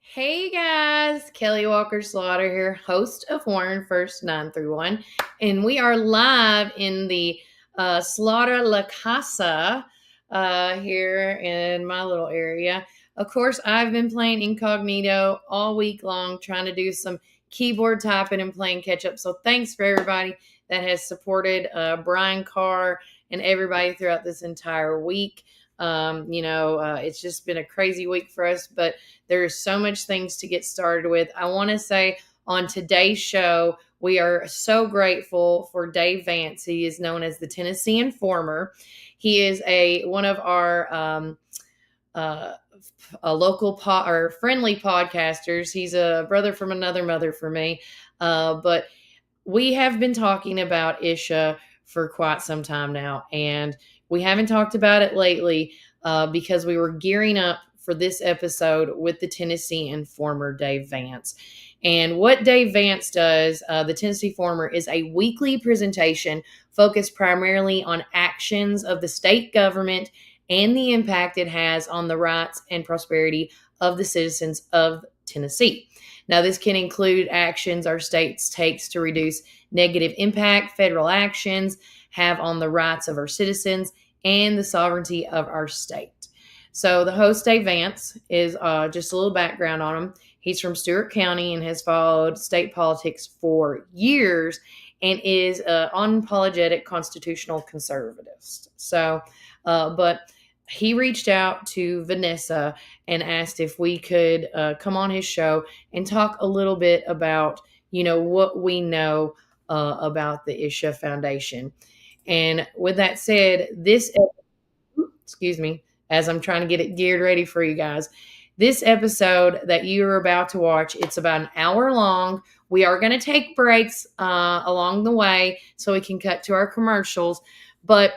Hey guys, Kelly Walker Slaughter here, host of Warren First 931, and we are live in the Slaughter La Casa here in my little area. Of course, I've been playing incognito all week long, trying to do some keyboard typing and playing catch up. So thanks for everybody that has supported Brian Carr and everybody throughout this entire week. It's just been a crazy week for us, but there's so much things to get started with. I want to say on today's show, we are so grateful for Dave Vance. He is known as the Tennessee Informer. He is one of our a local or friendly podcasters. He's a brother from another mother for me. But we have been talking about Isha for quite some time now, and we haven't talked about it lately because we were gearing up for this episode with the Tennessee Informer, Dave Vance. And what Dave Vance does, the Tennessee Informer, is a weekly presentation focused primarily on actions of the state government and the impact it has on the rights and prosperity of the citizens of Tennessee. Now, this can include actions our state takes to reduce negative impact federal actions have on the rights of our citizens and the sovereignty of our state. So the host, Dave Vance, is just a little background on him. He's from Stewart County and has followed state politics for years and is an unapologetic constitutional conservative. But he reached out to Vanessa and asked if we could come on his show and talk a little bit about, what we know about the Isha Foundation. And with that said, excuse me, as I'm trying to get it geared ready for you guys, this episode that you're about to watch, it's about an hour long. We are going to take breaks along the way so we can cut to our commercials. But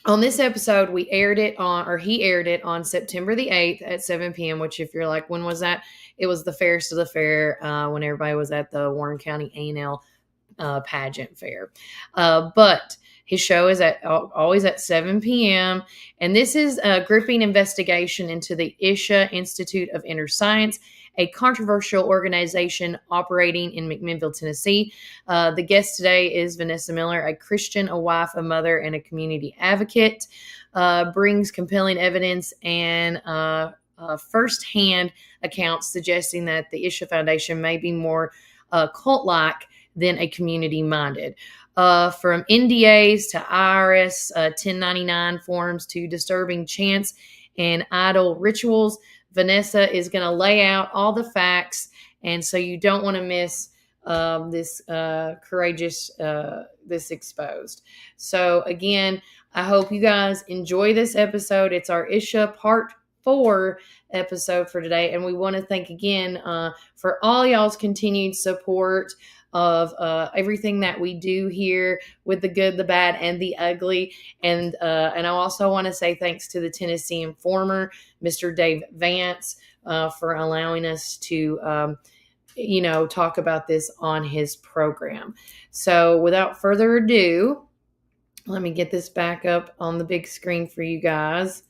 on this episode, he aired it on September the 8th at 7 p.m., which if you're like, when was that? It was the fairest of the fair when everybody was at the Warren County A&L pageant fair. But his show is always at 7 p.m. And this is a gripping investigation into the Isha Institute of Inner Science, a controversial organization operating in McMinnville, Tennessee. The guest today is Vanessa Miller, a Christian, a wife, a mother, and a community advocate. Brings compelling evidence and firsthand accounts suggesting that the Isha Foundation may be more cult-like than a community-minded. From NDAs to IRS 1099 forms to disturbing chants and idol rituals, Vanessa is going to lay out all the facts, and so you don't want to miss this exposed. So again, I hope you guys enjoy this episode. It's our Isha Part 4 episode for today, and we want to thank again for all y'all's continued support of everything that we do here with the good, the bad, and the ugly. And I also want to say thanks to the Tennessee Informer, Mr. Dave Vance, for allowing us to, talk about this on his program. So without further ado, let me get this back up on the big screen for you guys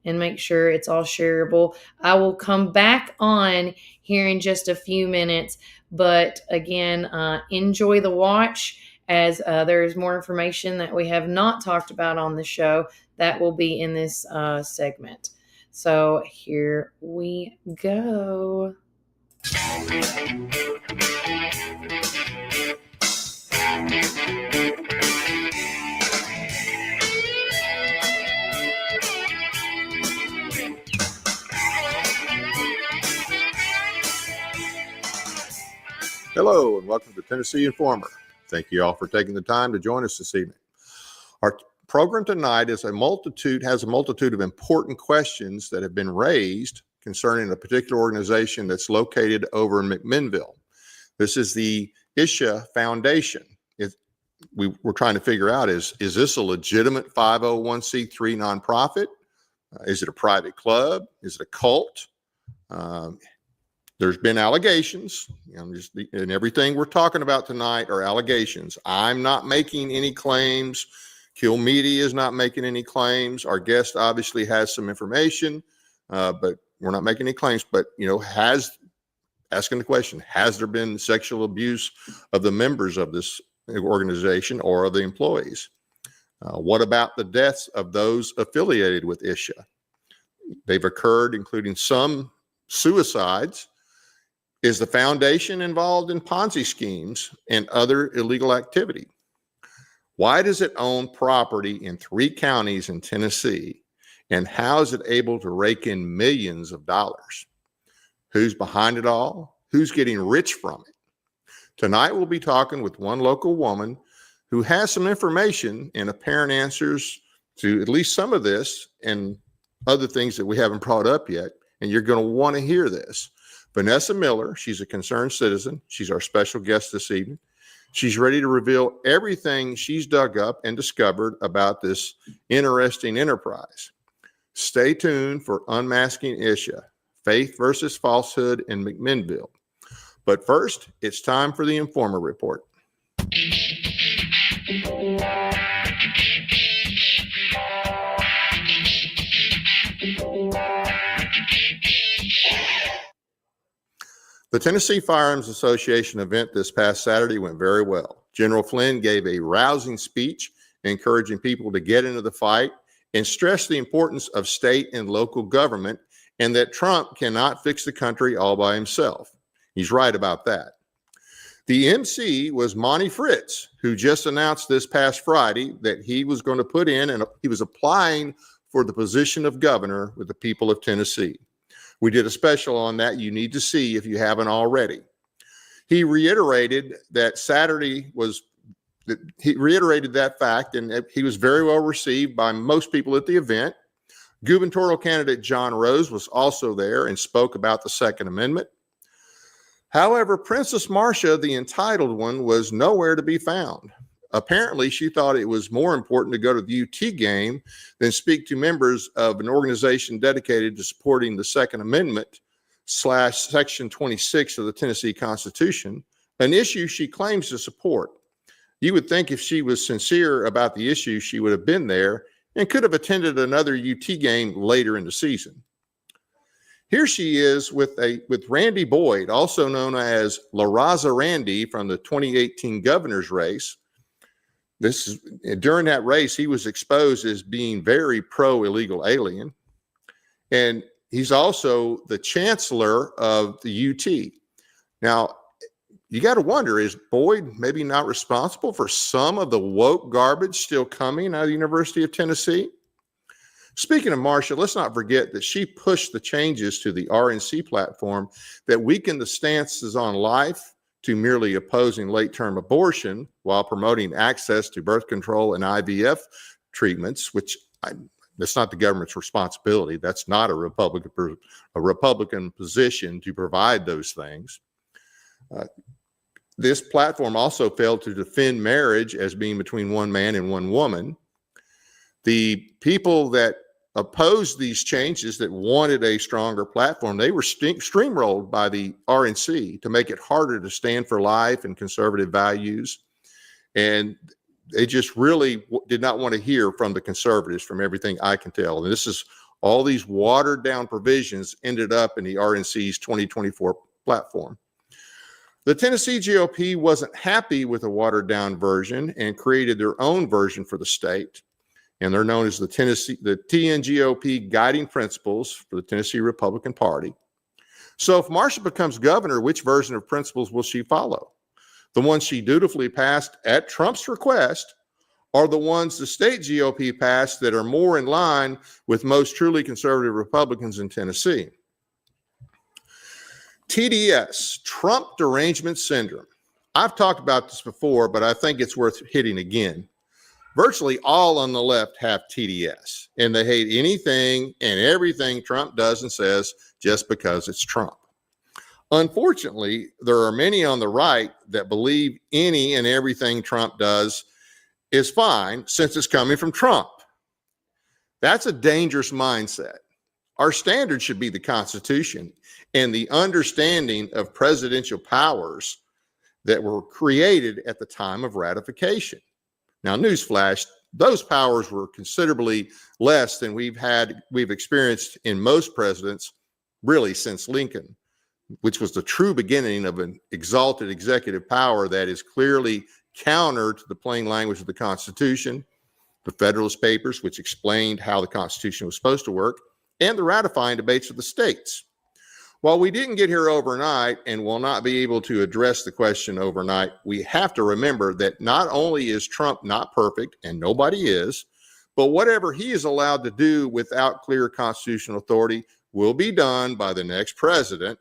and make sure it's all shareable. I will come back on here in just a few minutes, but again, enjoy the watch as there is more information that we have not talked about on the show that will be in this segment. So here we go. Hello, and welcome to Tennessee Informer. Thank you all for taking the time to join us this evening. Our program tonight has a multitude of important questions that have been raised concerning a particular organization that's located over in McMinnville. This is the Isha Foundation. We're trying to figure out, is this a legitimate 501c3 nonprofit? Is it a private club? Is it a cult? There's been allegations, and everything we're talking about tonight are allegations. I'm not making any claims. Kill Media is not making any claims. Our guest obviously has some information, but we're not making any claims, but asking the question, has there been sexual abuse of the members of this organization or of the employees? What about the deaths of those affiliated with Isha? They've occurred, including some suicides. Is the foundation involved in Ponzi schemes and other illegal activity? Why does it own property in 3 counties in Tennessee? And how is it able to rake in millions of dollars? Who's behind it all? Who's getting rich from it? Tonight, we'll be talking with one local woman who has some information and apparent answers to at least some of this and other things that we haven't brought up yet. And you're going to want to hear this. Vanessa Miller, she's a concerned citizen. She's our special guest this evening. She's ready to reveal everything she's dug up and discovered about this interesting enterprise. Stay tuned for Unmasking Isha, Faith versus Falsehood in McMinnville. But first, it's time for the Informer Report. The Tennessee Firearms Association event this past Saturday went very well. General Flynn gave a rousing speech encouraging people to get into the fight and stressed the importance of state and local government and that Trump cannot fix the country all by himself. He's right about that. The MC was Monty Fritz, who just announced this past Friday that he was going to put in and he was applying for the position of governor with the people of Tennessee. We did a special on that you need to see if you haven't already. He reiterated that that fact, and he was very well received by most people at the event. Gubernatorial candidate John Rose was also there and spoke about the Second Amendment. However, Princess Marcia, the entitled one, was nowhere to be found. Apparently, she thought it was more important to go to the UT game than speak to members of an organization dedicated to supporting the Second Amendment / Section 26 of the Tennessee Constitution, an issue she claims to support. You would think if she was sincere about the issue, she would have been there and could have attended another UT game later in the season. Here she is with Randy Boyd, also known as La Raza Randy from the 2018 governor's race. During that race, he was exposed as being very pro-illegal alien. And he's also the chancellor of the UT. Now, you got to wonder, is Boyd maybe not responsible for some of the woke garbage still coming out of the University of Tennessee? Speaking of Marcia, let's not forget that she pushed the changes to the RNC platform that weakened the stances on life to merely opposing late-term abortion while promoting access to birth control and IVF treatments, which that's not the government's responsibility. That's not a Republican position to provide those things. This platform also failed to defend marriage as being between one man and one woman. The people that opposed these changes that wanted a stronger platform, they were steamrolled by the RNC to make it harder to stand for life and conservative values. And they just really did not want to hear from the conservatives, from everything I can tell. And this is all these watered down provisions ended up in the RNC's 2024 platform. The Tennessee GOP wasn't happy with the watered down version and created their own version for the state. And they're known as the TNGOP Guiding Principles for the Tennessee Republican Party. So if Marcia becomes governor, which version of principles will she follow? The ones she dutifully passed at Trump's request, or the ones the state GOP passed that are more in line with most truly conservative Republicans in Tennessee? TDS, Trump Derangement Syndrome. I've talked about this before, but I think it's worth hitting again. Virtually all on the left have TDS, and they hate anything and everything Trump does and says just because it's Trump. Unfortunately, there are many on the right that believe any and everything Trump does is fine since it's coming from Trump. That's a dangerous mindset. Our standard should be the Constitution and the understanding of presidential powers that were created at the time of ratification. Now, newsflash, those powers were considerably less than we've experienced in most presidents really since Lincoln, which was the true beginning of an exalted executive power that is clearly counter to the plain language of the Constitution, the Federalist Papers, which explained how the Constitution was supposed to work, and the ratifying debates of the states. While we didn't get here overnight and will not be able to address the question overnight, we have to remember that not only is Trump not perfect, and nobody is, but whatever he is allowed to do without clear constitutional authority will be done by the next president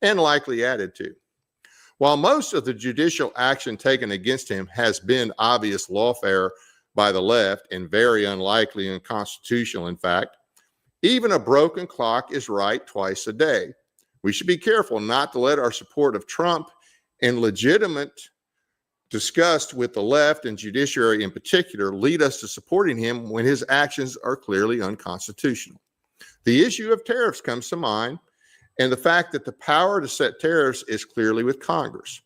and likely added to. While most of the judicial action taken against him has been obvious lawfare by the left and very unlikely and unconstitutional, in fact, even a broken clock is right twice a day. We should be careful not to let our support of Trump and legitimate disgust with the left and judiciary in particular lead us to supporting him when his actions are clearly unconstitutional. The issue of tariffs comes to mind, and the fact that the power to set tariffs is clearly with Congress.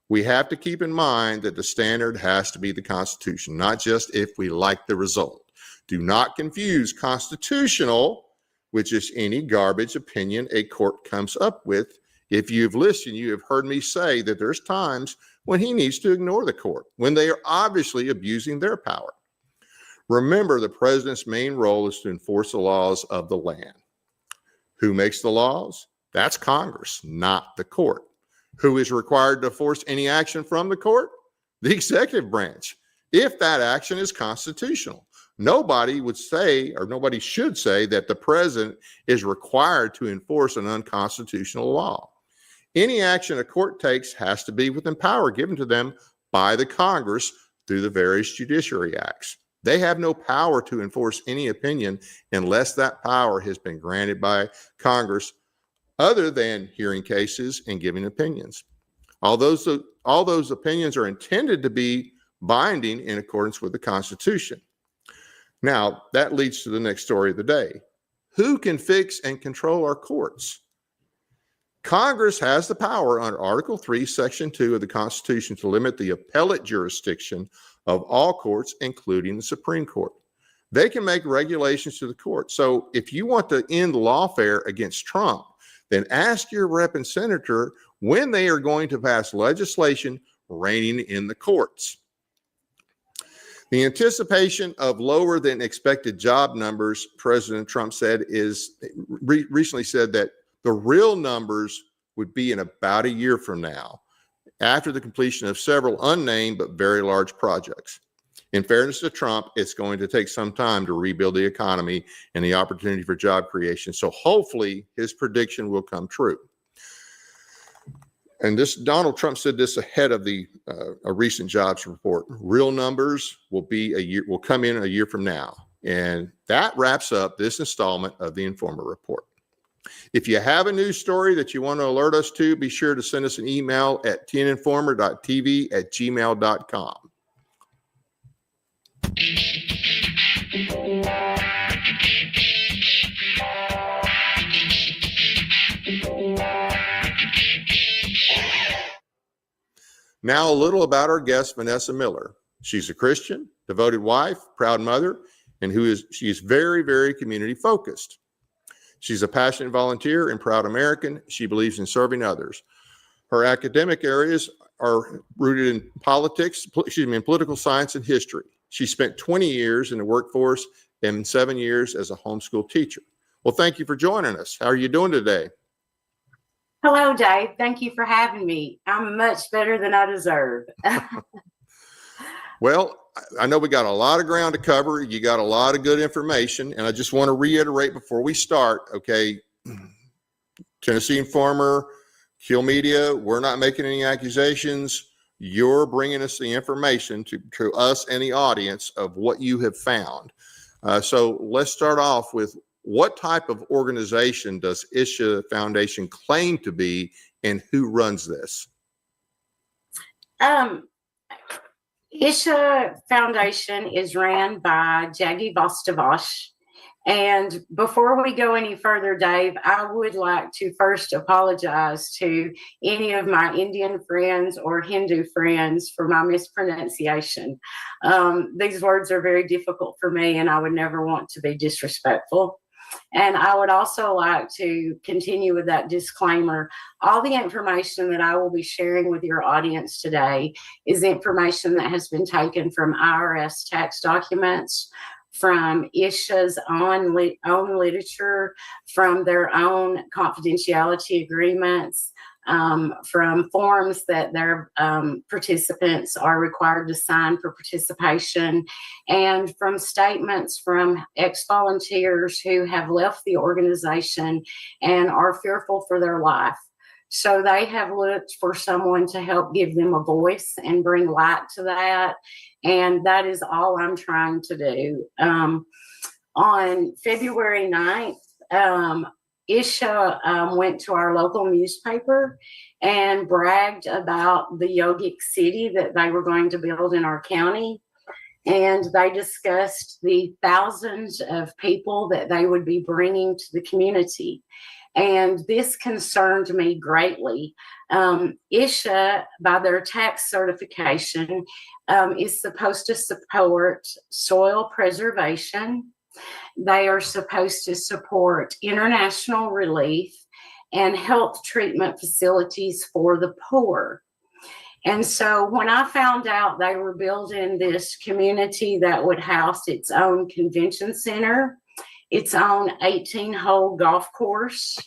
We have to keep in mind that the standard has to be the Constitution, not just if we like the result. Do not confuse constitutional, which is any garbage opinion a court comes up with. If you've listened, you have heard me say that there's times when he needs to ignore the court, when they are obviously abusing their power. Remember, the president's main role is to enforce the laws of the land. Who makes the laws? That's Congress, not the court. Who is required to force any action from the court? The executive branch, if that action is constitutional. Nobody would say, or nobody should say, that the president is required to enforce an unconstitutional law. Any action a court takes has to be within power given to them by the Congress through the various judiciary acts. They have no power to enforce any opinion unless that power has been granted by Congress, other than hearing cases and giving opinions. All those opinions are intended to be binding in accordance with the Constitution. Now, that leads to the next story of the day. Who can fix and control our courts? Congress has the power under Article 3, Section 2 of the Constitution to limit the appellate jurisdiction of all courts, including the Supreme Court. They can make regulations to the court. So if you want to end lawfare against Trump, then ask your rep and senator when they are going to pass legislation reigning in the courts. The anticipation of lower than expected job numbers, President Trump said, recently said that the real numbers would be in about a year from now, after the completion of several unnamed but very large projects. In fairness to Trump, it's going to take some time to rebuild the economy and the opportunity for job creation. So hopefully his prediction will come true. And Donald Trump said this ahead of a recent jobs report. Real numbers will come in a year from now. And that wraps up this installment of the Informer Report. If you have a news story that you want to alert us to, be sure to send us an email at tninformer.tv@gmail.com. Now, a little about our guest, Vanessa Miller. She's a Christian, devoted wife, proud mother, and she is very, very community focused. She's a passionate volunteer and proud American. She believes in serving others. Her academic areas are rooted in political science and history. She spent 20 years in the workforce and 7 years as a homeschool teacher. Well, thank you for joining us. How are you doing today? Hello, Dave. Thank you for having me. I'm much better than I deserve. Well, I know we got a lot of ground to cover. You got a lot of good information. And I just want to reiterate before we start, okay, Tennessee Informer, Kill Media, we're not making any accusations. You're bringing us the information to us and the audience of what you have found. So let's start off with, what type of organization does Isha Foundation claim to be, and who runs this? Isha Foundation is ran by Jaggy Vostavash. And before we go any further, Dave, I would like to first apologize to any of my Indian friends or Hindu friends for my mispronunciation. These words are very difficult for me, and I would never want to be disrespectful. And I would also like to continue with that disclaimer. All the information that I will be sharing with your audience today is information that has been taken from IRS tax documents, from Isha's own literature, from their own confidentiality agreements, from forms that their participants are required to sign for participation, and from statements from ex-volunteers who have left the organization and are fearful for their life. So they have looked for someone to help give them a voice and bring light to that. And that is all I'm trying to do. On February 9th, Isha went to our local newspaper and bragged about the yogic city that they were going to build in our county. And they discussed the thousands of people that they would be bringing to the community. And this concerned me greatly. Isha, by their tax certification, is supposed to support soil preservation. They are supposed to support international relief and health treatment facilities for the poor. And so when I found out they were building this community that would house its own convention center, its own 18-hole golf course,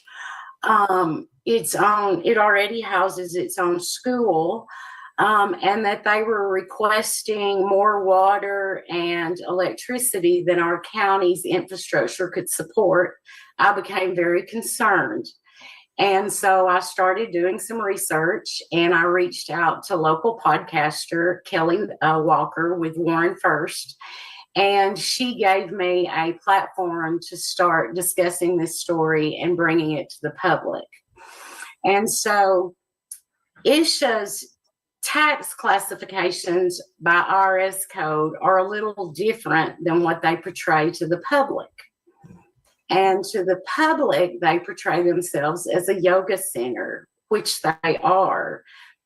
it already houses its own school, and that they were requesting more water and electricity than our county's infrastructure could support, I became very concerned. And so I started doing some research, and I reached out to local podcaster Kelly Walker with Warren First, and she gave me a platform to start discussing this story and bringing it to the public. And so Isha's tax classifications by IRS code are a little different than what they portray to the public. And to the public, they portray themselves as a yoga center, which they are,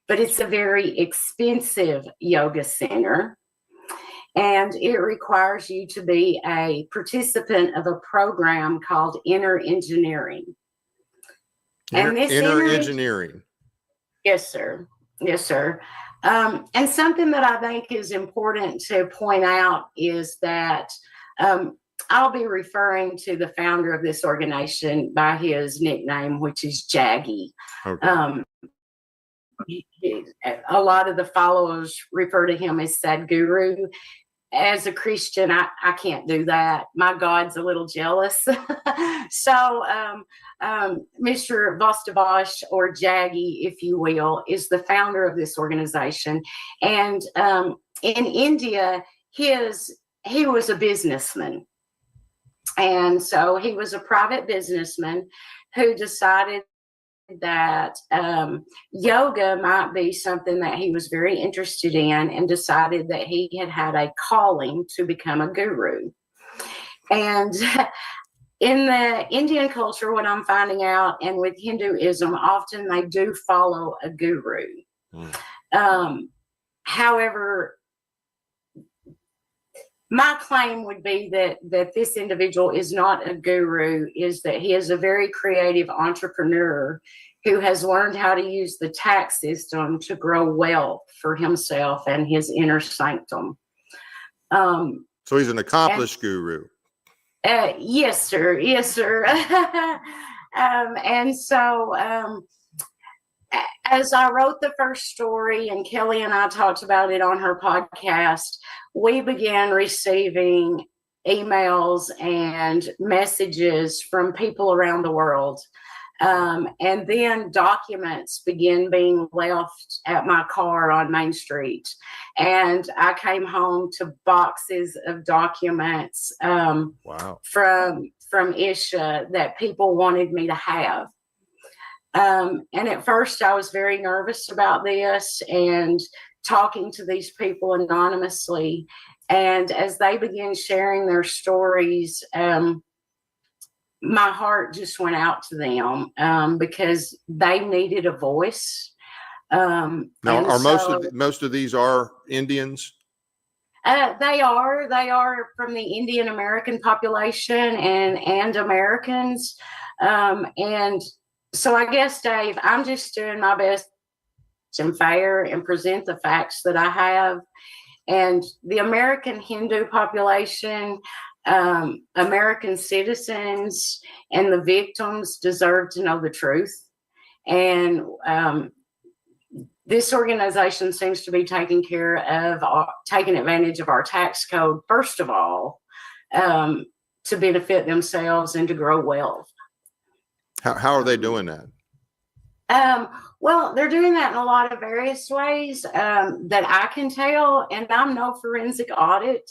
but it's a very expensive yoga center. And it requires you to be a participant of a program called Inner Engineering. And this Inner Engineering. Yes, sir. Yes, sir. And something that I think is important to point out is that I'll be referring to the founder of this organization by his nickname, which is Jaggy. Okay. A lot of the followers refer to him as Sadhguru. As a Christian, I can't do that. My God's a little jealous. So Mr. Vastavash, or Jaggy, if you will, is the founder of this organization. And in India, he was a businessman. And so he was a private businessman who decided that yoga might be something that he was very interested in, and decided that he had a calling to become a guru. And in the Indian culture, what I'm finding out, and with Hinduism, often they do follow a guru. However, my claim would be that this individual is not a guru, is that he is a very creative entrepreneur who has learned how to use the tax system to grow wealth for himself and his inner sanctum. So he's an accomplished guru. Yes, sir. Yes, sir. And so as I wrote the first story, and Kelly and I talked about it on her podcast, we began receiving emails and messages from people around the world. And then documents began being left at my car on Main Street. And I came home to boxes of documents from Isha that people wanted me to have. And at first I was very nervous about this and talking to these people anonymously. And as they began sharing their stories, my heart just went out to them because they needed a voice. Now, are most of these are Indians? They are from the Indian American population and Americans. And so I guess, Dave, I'm just doing my best and fair and present the facts that I have. And the American Hindu population, American citizens, and the victims deserve to know the truth. And this organization seems to be taking advantage of our tax code, first of all, to benefit themselves and to grow wealth. How are they doing that? Well, they're doing that in a lot of various ways that I can tell, and I'm no forensic audit.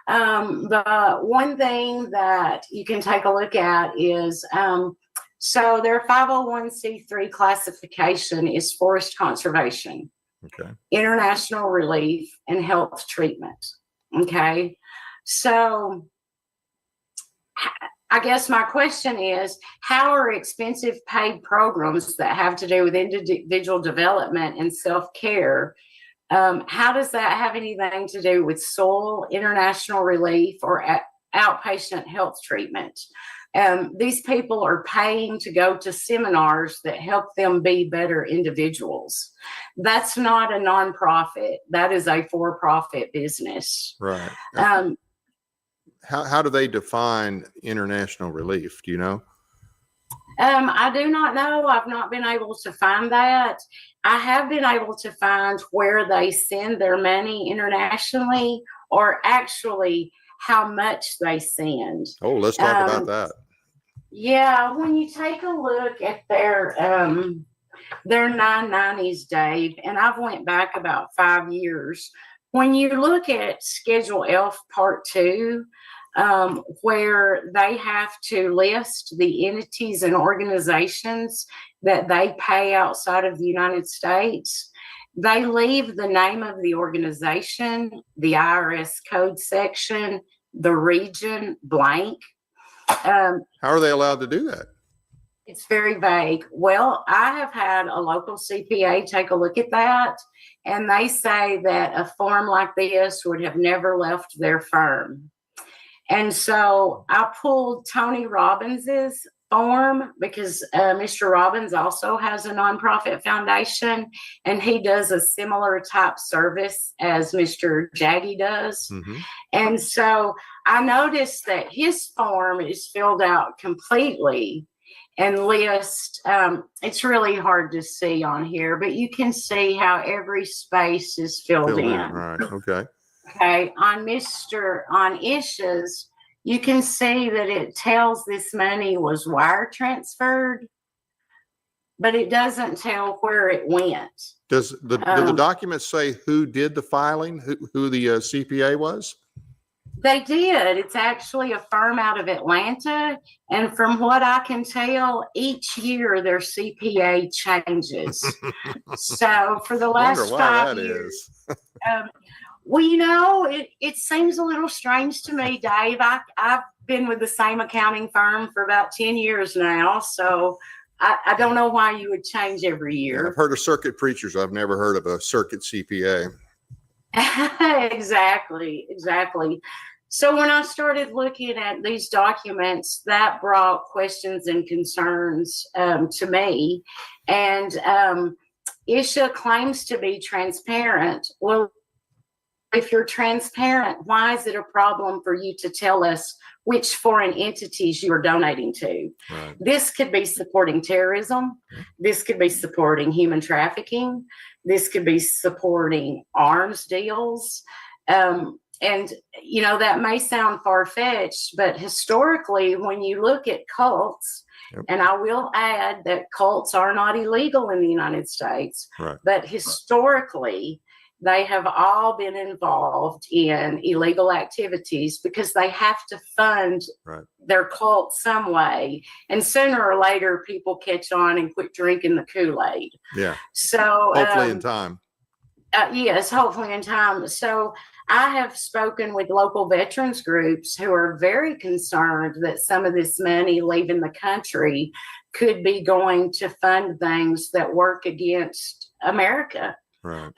But one thing that you can take a look at is so their 501c3 classification is forest conservation, Okay. international relief, and health treatment. Okay. So I guess my question is, how are expensive paid programs that have to do with individual development and self-care, how does that have anything to do with soil, international relief, or outpatient health treatment? These people are paying to go to seminars that help them be better individuals. That's not a nonprofit. That is a for-profit business. Right. How do they define international relief? Do you know? I do not know. I've not been able to find that. I have been able to find where they send their money internationally, or actually how much they send. Oh, let's talk about that. Yeah, when you take a look at their 990s, Dave, and I've went back about 5 years. When you look at Schedule F Part 2, where they have to list the entities and organizations that they pay outside of the United States, they leave the name of the organization, the IRS code section, the region blank. How are they allowed to do that? It's very vague. Well, I have had a local CPA take a look at that, and they say that a form like this would have never left their firm. And so I pulled Tony Robbins's form because Mr. Robbins also has a nonprofit foundation, and he does a similar type service as Mr. Jaggy does. Mm-hmm. And so I noticed that his form is filled out completely and lists, it's really hard to see on here, but you can see how every space is filled in. Right. Okay. Okay, on Isha's, you can see that it tells this money was wire transferred, but it doesn't tell where it went. Does do the documents say who did the filing, who the CPA was? They did. It's actually a firm out of Atlanta, and from what I can tell, each year their CPA changes. So for the last 5 years. Well, you know, it seems a little strange to me, Dave. I've been with the same accounting firm for about 10 years now, so I don't know why you would change every year. Yeah, I've heard of circuit preachers. I've never heard of a circuit CPA. Exactly. So when I started looking at these documents, that brought questions and concerns to me. And Isha claims to be transparent. Well, if you're transparent, why is it a problem for you to tell us which foreign entities you are donating to? Right. This could be supporting terrorism. This could be supporting human trafficking. This could be supporting arms deals. And, you know, that may sound far-fetched, but historically, when you look at cults, Yep. and I will add that cults are not illegal in the United States, Right. but historically, they have all been involved in illegal activities because they have to fund Right. their cult some way. And sooner or later, people catch on and quit drinking the Kool-Aid. Yeah. So Hopefully in time. Yes, hopefully in time. So I have spoken with local veterans groups who are very concerned that some of this money leaving the country could be going to fund things that work against America. Right.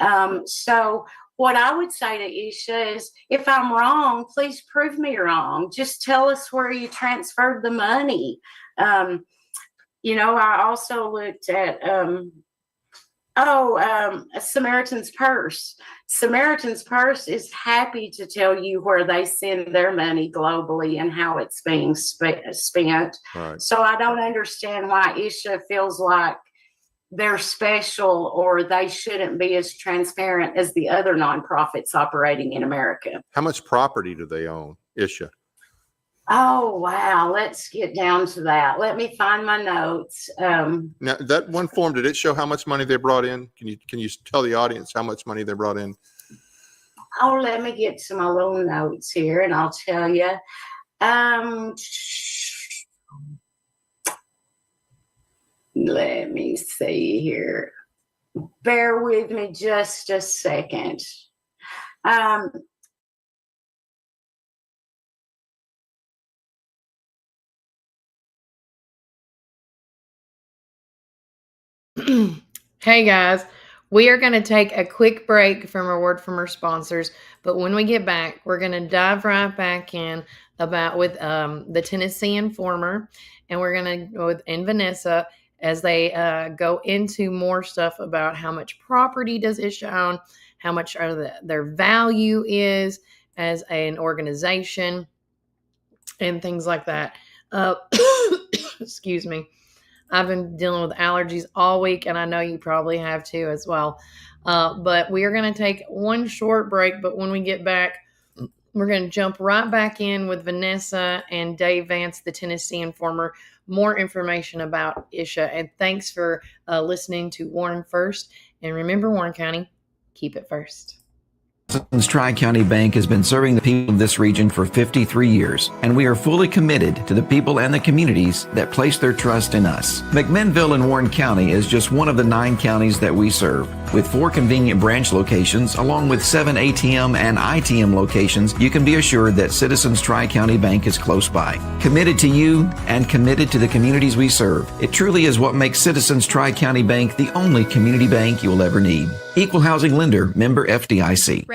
So what I would say to Isha is, if I'm wrong, please prove me wrong. Just tell us where you transferred the money. I also looked at Samaritan's Purse. Samaritan's Purse is happy to tell you where they send their money globally and how it's being spent. Right. So I don't understand why Isha feels like they're special or they shouldn't be as transparent as the other nonprofits operating in America. How much property do they own, Isha? Oh, wow. Let's get down to that. Let me find my notes. Now, that one form, did it show how much money they brought in? Can you tell the audience how much money they brought in? Oh, let me get to my little notes here and I'll tell you. Let me see here. Bear with me just a second. Hey guys, we are going to take a quick break from a word from our sponsors, but when we get back, we're going to dive right back in with the Tennessee Informer, and we're going to with Vanessa as they go into more stuff about how much property does Isha own, how much their value is as an organization, and things like that. Excuse me. I've been dealing with allergies all week, and I know you probably have too as well. But we are going to take one short break, but when we get back, we're going to jump right back in with Vanessa and Dave Vance, the Tennessee Informer, more information about Isha. And thanks for listening to Warren First. And remember, Warren County, keep it first. Citizens Tri-County Bank has been serving the people of this region for 53 years, and we are fully committed to the people and the communities that place their trust in us. McMinnville in Warren County is just one of the 9 counties that we serve. With 4 convenient branch locations, along with 7 ATM and ITM locations, you can be assured that Citizens Tri-County Bank is close by. Committed to you and committed to the communities we serve. It truly is what makes Citizens Tri-County Bank the only community bank you'll ever need. Equal housing lender, member FDIC.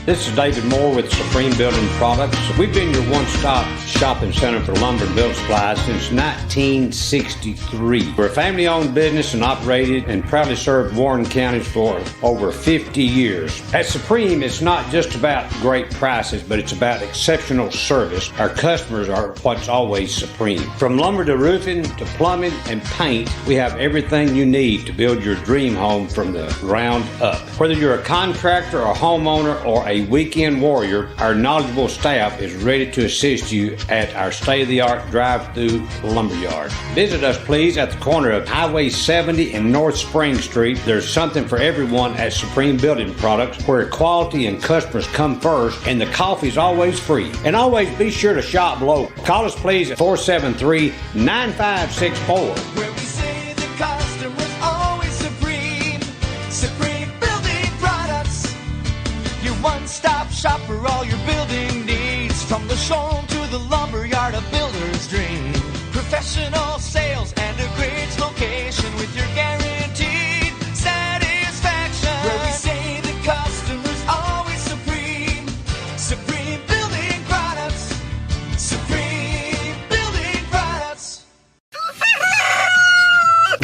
This is David Moore with Supreme Building Products. We've been your one-stop shopping center for lumber and building supplies since 1963. We're a family-owned business and operated and proudly served Warren County for over 50 years. At Supreme, it's not just about great prices, but it's about exceptional service. Our customers are what's always supreme. From lumber to roofing to plumbing and paint, we have everything you need to build your dream home from the ground up. Whether you're a contractor or a homeowner or a weekend warrior, our knowledgeable staff is ready to assist you at our state-of-the-art drive-through lumberyard. Visit us, please, at the corner of Highway 70 and North Spring Street. There's something for everyone at Supreme Building Products, where quality and customers come first, and the coffee's always free. And always be sure to shop local. Call us, please, at 473-9564. Where we say the customer's always supreme. Supreme Building Products. Your one-stop shop for all your building needs. From the showroom to the lumberyard, a builder's dream. Professional sales and a great location with your guaranteed satisfaction. Where we say the customer's always supreme. Supreme Building Products. Supreme Building Products.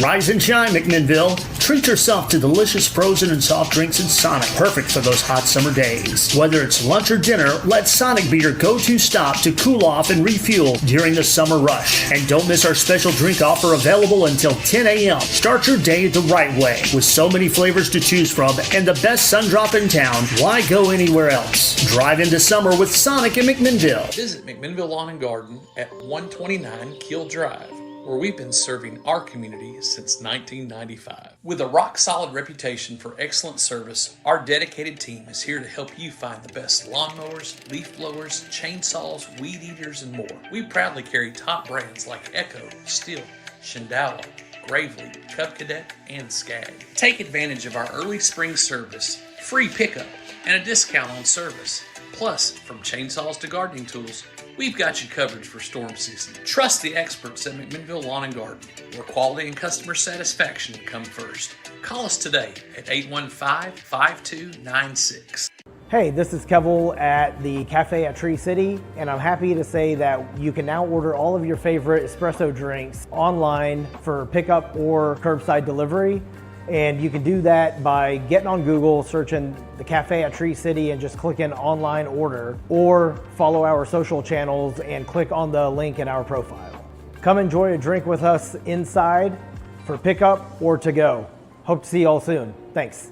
Rise and shine, McMinnville. Treat yourself to delicious frozen and soft drinks in Sonic, perfect for those hot summer days. Whether it's lunch or dinner, let Sonic be your go-to stop to cool off and refuel during the summer rush. And don't miss our special drink offer available until 10 a.m. Start your day the right way. With so many flavors to choose from and the best sun drop in town, why go anywhere else? Drive into summer with Sonic in McMinnville. Visit McMinnville Lawn and Garden at 129 Keel Drive, where we've been serving our community since 1995. With a rock-solid reputation for excellent service, our dedicated team is here to help you find the best lawnmowers, leaf blowers, chainsaws, weed eaters, and more. We proudly carry top brands like Echo, Stihl, Shindala, Gravely, Cub Cadet, and Skag. Take advantage of our early spring service, free pickup, and a discount on service. Plus, from chainsaws to gardening tools, We've got you covered for storm season. Trust the experts at McMinnville Lawn and Garden, where quality and customer satisfaction come first. Call us today at 815-5296. Hey, this is Kevel at the Cafe at Tree City, and I'm happy to say that you can now order all of your favorite espresso drinks online for pickup or curbside delivery. And you can do that by getting on Google, searching the Cafe at Tree City and just clicking online order, or follow our social channels and click on the link in our profile. Come enjoy a drink with us inside for pickup or to go. Hope to see you all soon. Thanks.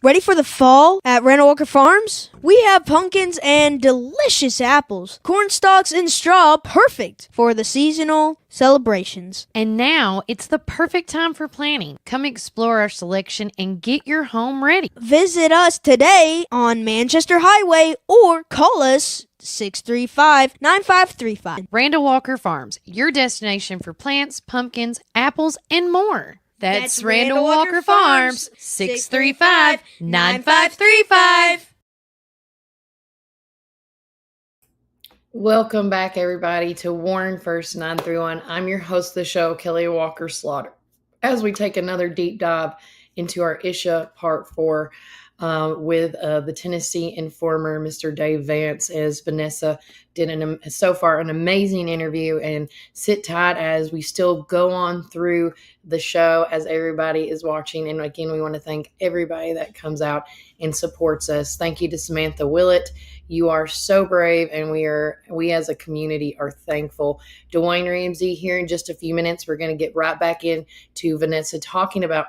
Ready for the fall at Randall Walker Farms? We have pumpkins and delicious apples, corn stalks and straw, perfect for the seasonal celebrations. And now it's the perfect time for planting. Come explore our selection and get your home ready. Visit us today on Manchester Highway or call us 635-9535. Randall Walker Farms, your destination for plants, pumpkins, apples, and more. That's Randall Walker Farms, 635-9535. Welcome back, everybody, to Warren First 931. I'm your host of the show, Kelly Walker Slaughter. As we take another deep dive into our Isha Part 4 with the Tennessee Informer, Mr. Dave Vance, as Vanessa did so far an amazing interview. And sit tight as we still go on through the show as everybody is watching. And again, we want to thank everybody that comes out and supports us. Thank you to Samantha Willett. You are so brave, and we as a community are thankful. Dwayne Ramsey here in just a few minutes. We're going to get right back into Vanessa talking about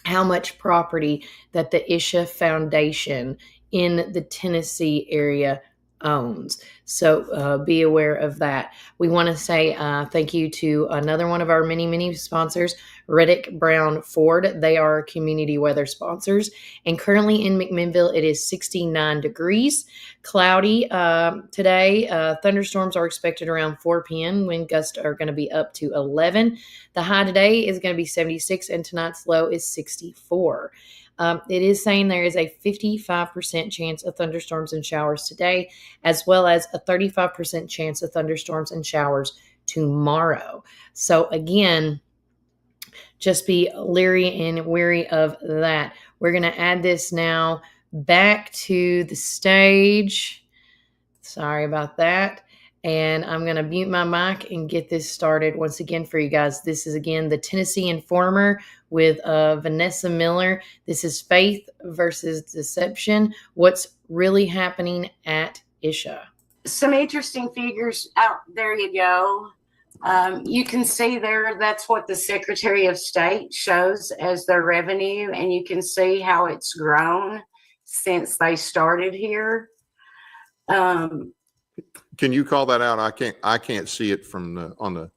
how much property that the Isha Foundation in the Tennessee area owns. So be aware of that. We want to say thank you to another one of our many sponsors, Reddick Brown Ford. They are community weather sponsors. And currently in McMinnville, it is 69 degrees. Cloudy today. Thunderstorms are expected around 4 p.m. Wind gusts are going to be up to 11. The high today is going to be 76, and tonight's low is 64. It is saying there is a 55% chance of thunderstorms and showers today, as well as a 35% chance of thunderstorms and showers tomorrow. So again, just be leery and wary of that. We're going to add this now back to the stage. Sorry about that. And I'm going to mute my mic and get this started once again for you guys. This is, again, the Tennessee Informer with Vanessa Miller. This is Faith versus Deception. What's really happening at Isha? Some interesting figures out there. You go. You can see there, that's what the Secretary of State shows as their revenue, and you can see how it's grown since they started here. Can you call that out? I can't see it from on the.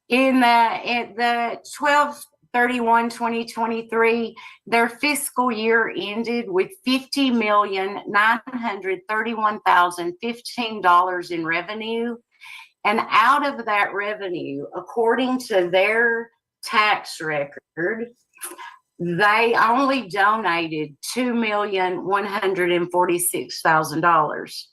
In the 12/31/2023, their fiscal year ended with $50,931,015 in revenue. And out of that revenue, according to their tax record, they only donated $2,146,000.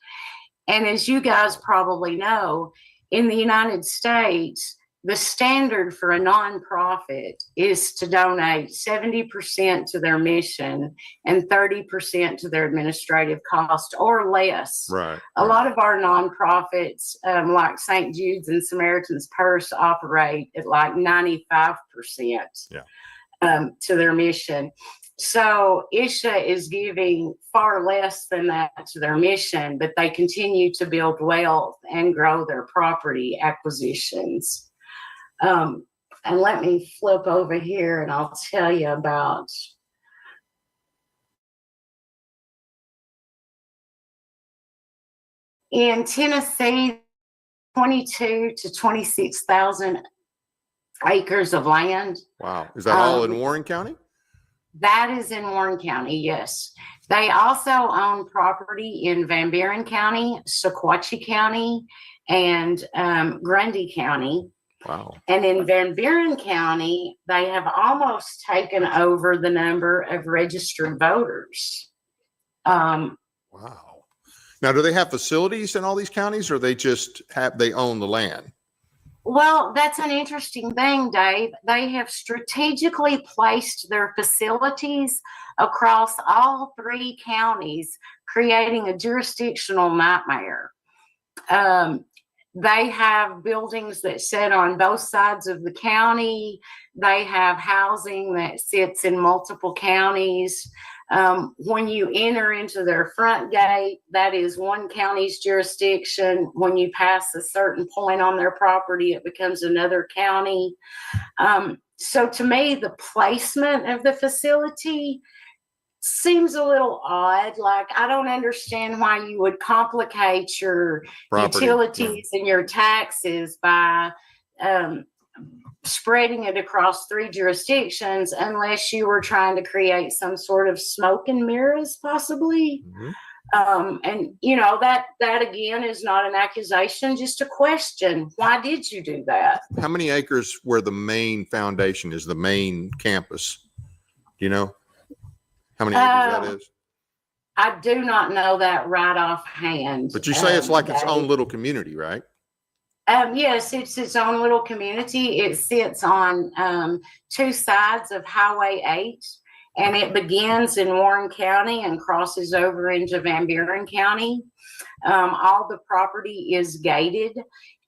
And as you guys probably know, in the United States, the standard for a nonprofit is to donate 70% to their mission and 30% to their administrative cost or less. Right. A lot of our nonprofits, like St. Jude's and Samaritan's Purse, operate at like 95%. Yeah. To their mission. So Isha is giving far less than that to their mission, but they continue to build wealth and grow their property acquisitions. And let me flip over here and I'll tell you about in Tennessee, 22 to 26,000 acres of land. Wow. Is that all in Warren County? That is in Warren County, yes. They also own property in Van Buren County, Sequatchie County, and Grundy County. Wow. And in Van Buren County, they have almost taken over the number of registered voters. Wow. Now, do they have facilities in all these counties, or they own the land? Well, that's an interesting thing, Dave. They have strategically placed their facilities across all 3 counties, creating a jurisdictional nightmare. They have buildings that sit on both sides of the county. They have housing that sits in multiple counties. When you enter into their front gate, that is one county's jurisdiction. When you pass a certain point on their property, it becomes another county. So to me, the placement of the facility seems a little odd. Like, I don't understand why you would complicate your Property, utilities and your taxes by spreading it across 3 jurisdictions, unless you were trying to create some sort of smoke and mirrors, possibly. And that again is not an accusation, just a question. Why did you do that? How many acres where the main foundation is, the main campus? Do you know how many acres that is? I do not know that right offhand. But you say it's like its own little community, right? Yes, it's its own little community. It sits on 2 sides of Highway 8, and it begins in Warren County and crosses over into Van Buren County. All the property is gated.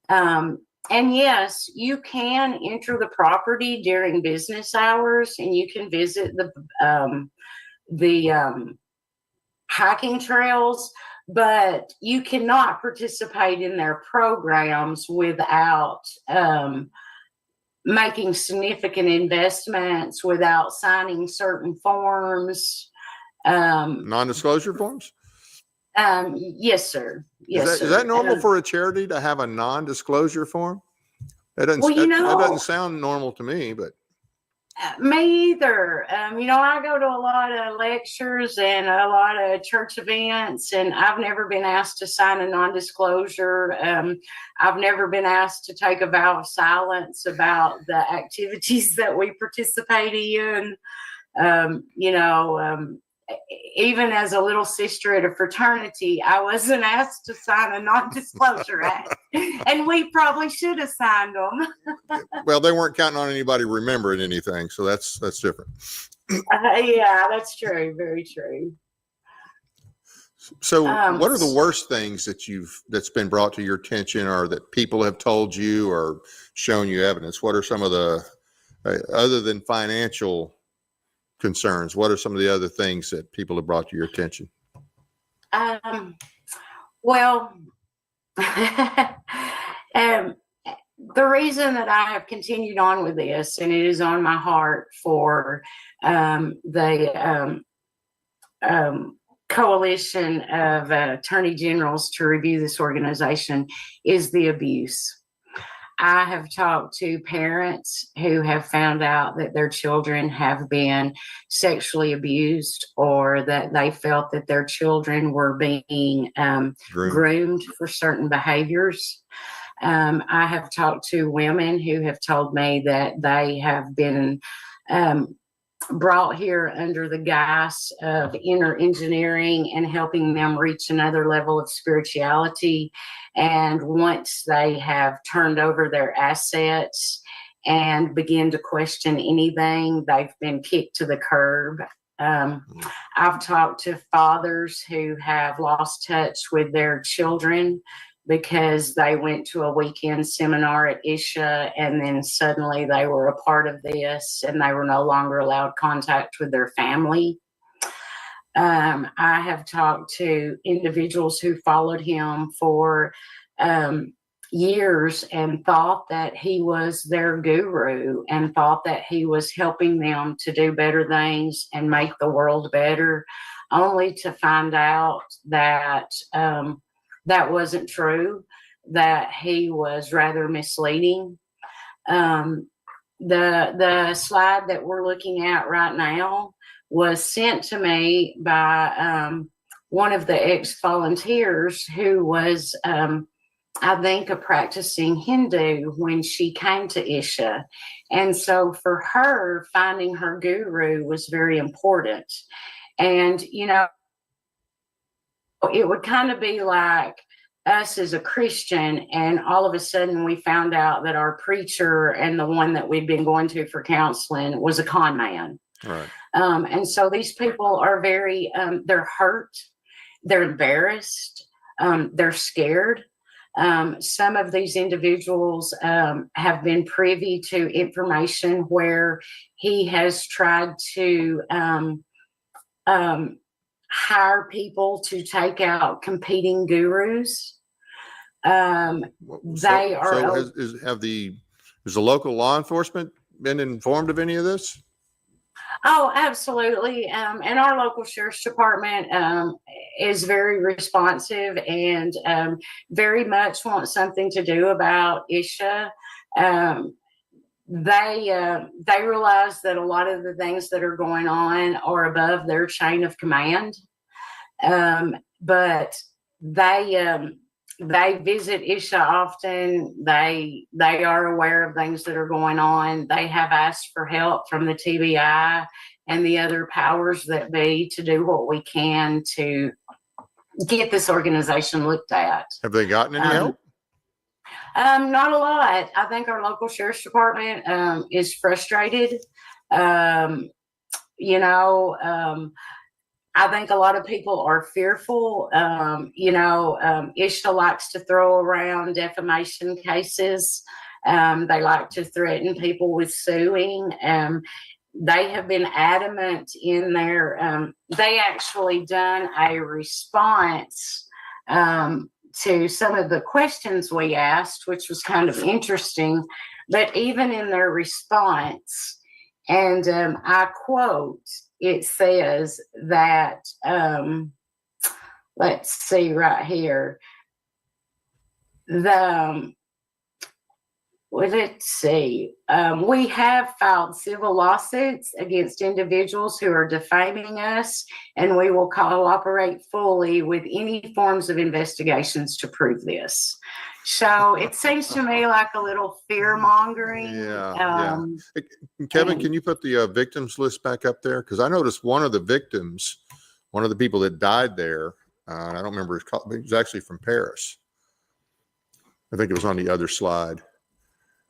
And yes, you can enter the property during business hours, and you can visit the hiking trails, but you cannot participate in their programs without making significant investments, without signing certain forms. Non-disclosure forms? Yes, sir. Yes, Is that normal for a charity to have a non-disclosure form? That doesn't sound normal to me, but. Me either. I go to a lot of lectures and a lot of church events, and I've never been asked to sign a non-disclosure. I've never been asked to take a vow of silence about the activities that we participate in. Even as a little sister at a fraternity, I wasn't asked to sign a non-disclosure act, and we probably should have signed them. Well, they weren't counting on anybody remembering anything, so that's different. Yeah, that's true. Very true. So, what are the worst things that's been brought to your attention, or that people have told you or shown you evidence? What are some of the, other than financial concerns, what are some of the other things that people have brought to your attention? Well, the reason that I have continued on with this, and it is on my heart for the coalition of attorney generals to review this organization, is the abuse. I have talked to parents who have found out that their children have been sexually abused, or that they felt that their children were being groomed for certain behaviors. I have talked to women who have told me that they have been brought here under the guise of inner engineering and helping them reach another level of spirituality. And once they have turned over their assets and begin to question anything, they've been kicked to the curb. I've talked to fathers who have lost touch with their children because they went to a weekend seminar at Isha, and then suddenly they were a part of this and they were no longer allowed contact with their family. I have talked to individuals who followed him for years and thought that he was their guru and thought that he was helping them to do better things and make the world better, only to find out that that wasn't true, that he was rather misleading. The slide that we're looking at right now was sent to me by one of the ex-volunteers who was I think, a practicing Hindu when she came to Isha. And so for her, finding her guru was very important. And, you know, it would kind of be like us as a Christian, and all of a sudden we found out that our preacher and the one that we'd been going to for counseling was a con man. Right. And so these people are very, they're hurt, they're embarrassed, they're scared. Some of these individuals have been privy to information where he has tried to hire people to take out competing gurus. They are. Has the local law enforcement been informed of any of this? Oh, absolutely. And our local sheriff's department is very responsive and very much wants something to do about Isha. They realize that a lot of the things that are going on are above their chain of command, but they visit Isha often. They are aware of things that are going on. They have asked for help from the TBI and the other powers that be to do what we can to get this organization looked at. Have they gotten any help? Not a lot. I think our local sheriff's department is frustrated. I think a lot of people are fearful. Isha likes to throw around defamation cases. They like to threaten people with suing. They have been adamant in their, they actually done a response to some of the questions we asked, which was kind of interesting. But even in their response, and I quote, it says that, let's see right here, we have filed civil lawsuits against individuals who are defaming us, and we will cooperate fully with any forms of investigations to prove this. So it seems to me like a little fear mongering. Yeah. Kevin, can you put the victims list back up there? Because I noticed one of the victims, one of the people that died there, I don't remember his call, but he was actually from Paris. I think it was on the other slide.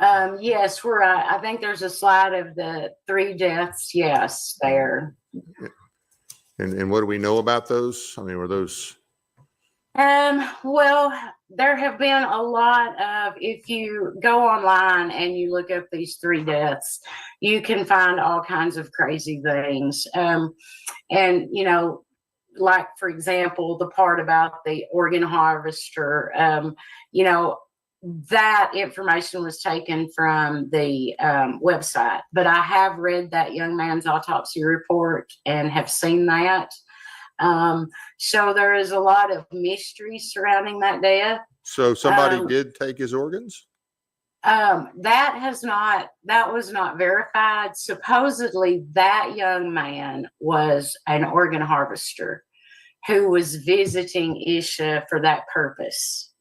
Yes, we're right. I think there's a slide of the 3 deaths. Yes, there. And what do we know about those? I mean, were those? Well, there have been a lot of, if you go online and you look up these 3 deaths, you can find all kinds of crazy things. And, like, for example, the part about the organ harvester, that information was taken from the website, but I have read that young man's autopsy report and have seen that. So there is a lot of mystery surrounding that death. So somebody did take his organs? That was not verified. Supposedly that young man was an organ harvester who was visiting Isha for that purpose.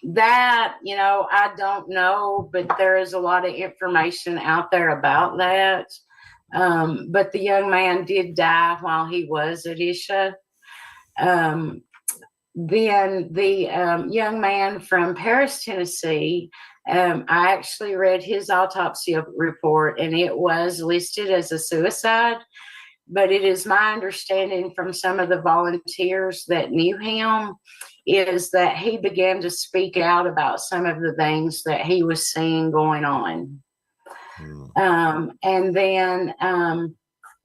That, I don't know, but there is a lot of information out there about that. But the young man did die while he was at Isha. Then the young man from Paris, Tennessee, I actually read his autopsy report, and it was listed as a suicide. But it is my understanding from some of the volunteers that knew him is that he began to speak out about some of the things that he was seeing going on. And then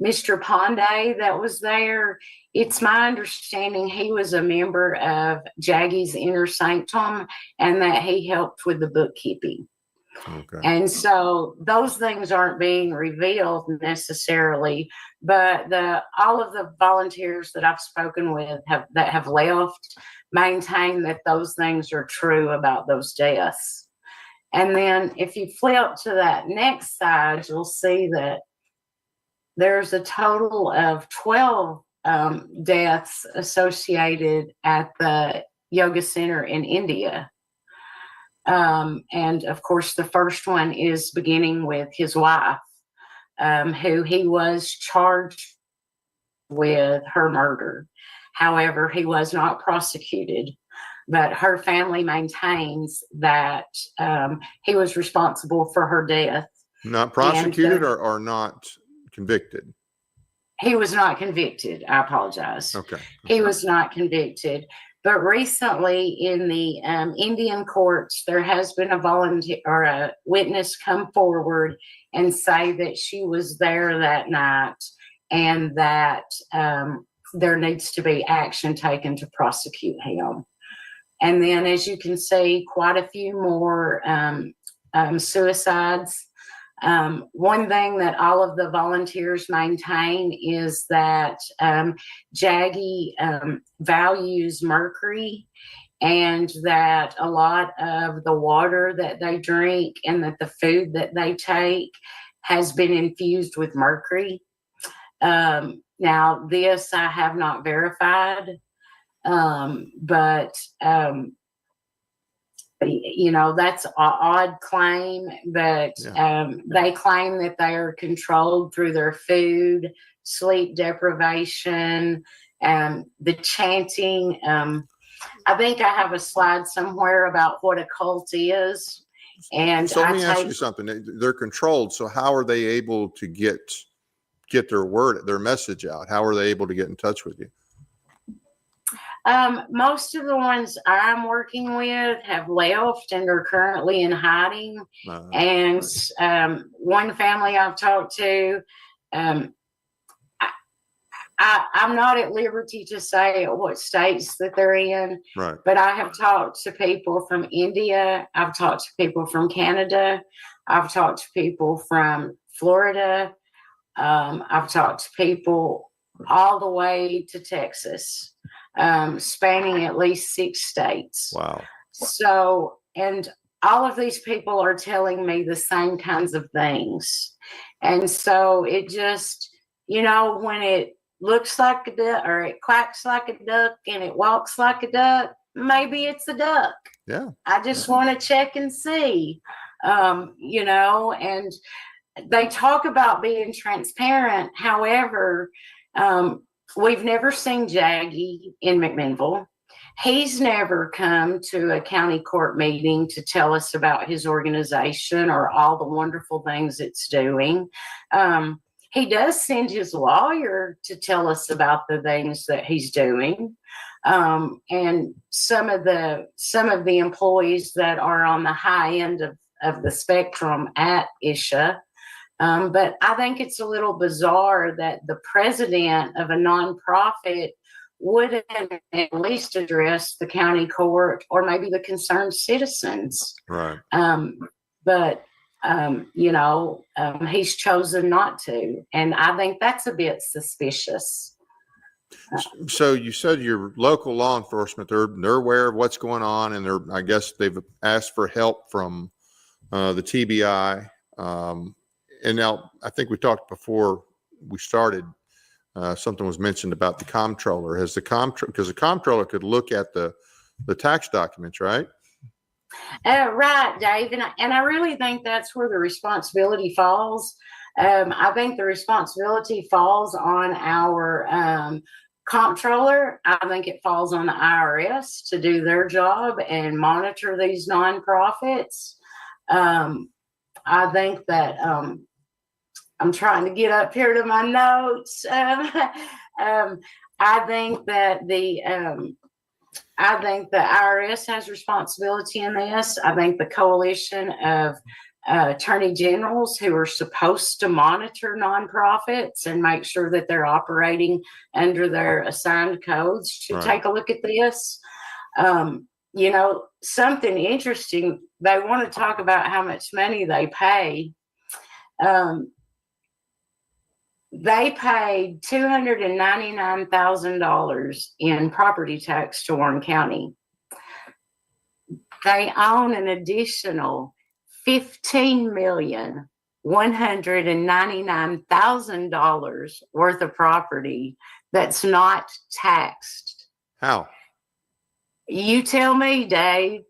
Mr. Pandey that was there, it's my understanding he was a member of Jaggy's Inner Sanctum and that he helped with the bookkeeping. Okay. And so those things aren't being revealed necessarily, but all of the volunteers that I've spoken with that have left maintain that those things are true about those deaths. And then if you flip to that next side, you'll see that there's a total of 12 deaths associated at the yoga center in India. And of course, the first one is beginning with his wife, who he was charged with her murder. However, he was not prosecuted, but her family maintains that he was responsible for her death. Not prosecuted or not convicted? He was not convicted. I apologize. Okay. He was not convicted. But recently in the Indian courts, there has been a volunteer or a witness come forward and say that she was there that night and that there needs to be action taken to prosecute him. And then, as you can see, quite a few more suicides. One thing that all of the volunteers maintain is that Jaggy values mercury, and that a lot of the water that they drink and that the food that they take has been infused with mercury. Now, this I have not verified, but you know, that's an odd claim, but they claim that they are controlled through their food, sleep deprivation, the chanting. I think I have a slide somewhere about what a cult is. And so let me ask you something. They're controlled. So how are they able to get their message out? How are they able to get in touch with you? Most of the ones I'm working with have left and are currently in hiding. And one family I've talked to, I'm not at liberty to say what states that they're in, right. But I have talked to people from India. I've talked to people from Canada. I've talked to people from Florida. I've talked to people all the way to Texas. Spanning at least 6 states. Wow. So, and all of these people are telling me the same kinds of things. And so it just, you know, when it looks like a duck or it quacks like a duck and it walks like a duck, maybe it's a duck. Yeah. I just want to check and see, you know, and they talk about being transparent. However, we've never seen Jaggy in McMinnville. He's never come to a county court meeting to tell us about his organization or all the wonderful things it's doing. He does send his lawyer to tell us about the things that he's doing. And some of the employees that are on the high end of the spectrum at Isha. But I think it's a little bizarre that the president of a nonprofit wouldn't at least address the county court or maybe the concerned citizens. Right. But, you know, he's chosen not to. And I think that's a bit suspicious. So you said your local law enforcement, they're aware of what's going on, and I guess they've asked for help from the TBI. And now I think we talked before we started, something was mentioned about the comptroller. Has because the comptroller could look at the tax documents, right? Right, Dave. And I really think that's where the responsibility falls. I think the responsibility falls on our comptroller. I think it falls on the IRS to do their job and monitor these nonprofits. I think that I'm trying to get up here to my notes. I think that the IRS has responsibility in this. I think the coalition of attorney generals who are supposed to monitor nonprofits and make sure that they're operating under their assigned codes should take a look at this. You know, something interesting, they want to talk about how much money they pay. They paid $299,000 in property tax to Warren County. They own an additional $15,199,000 worth of property that's not taxed. How? You tell me, Dave.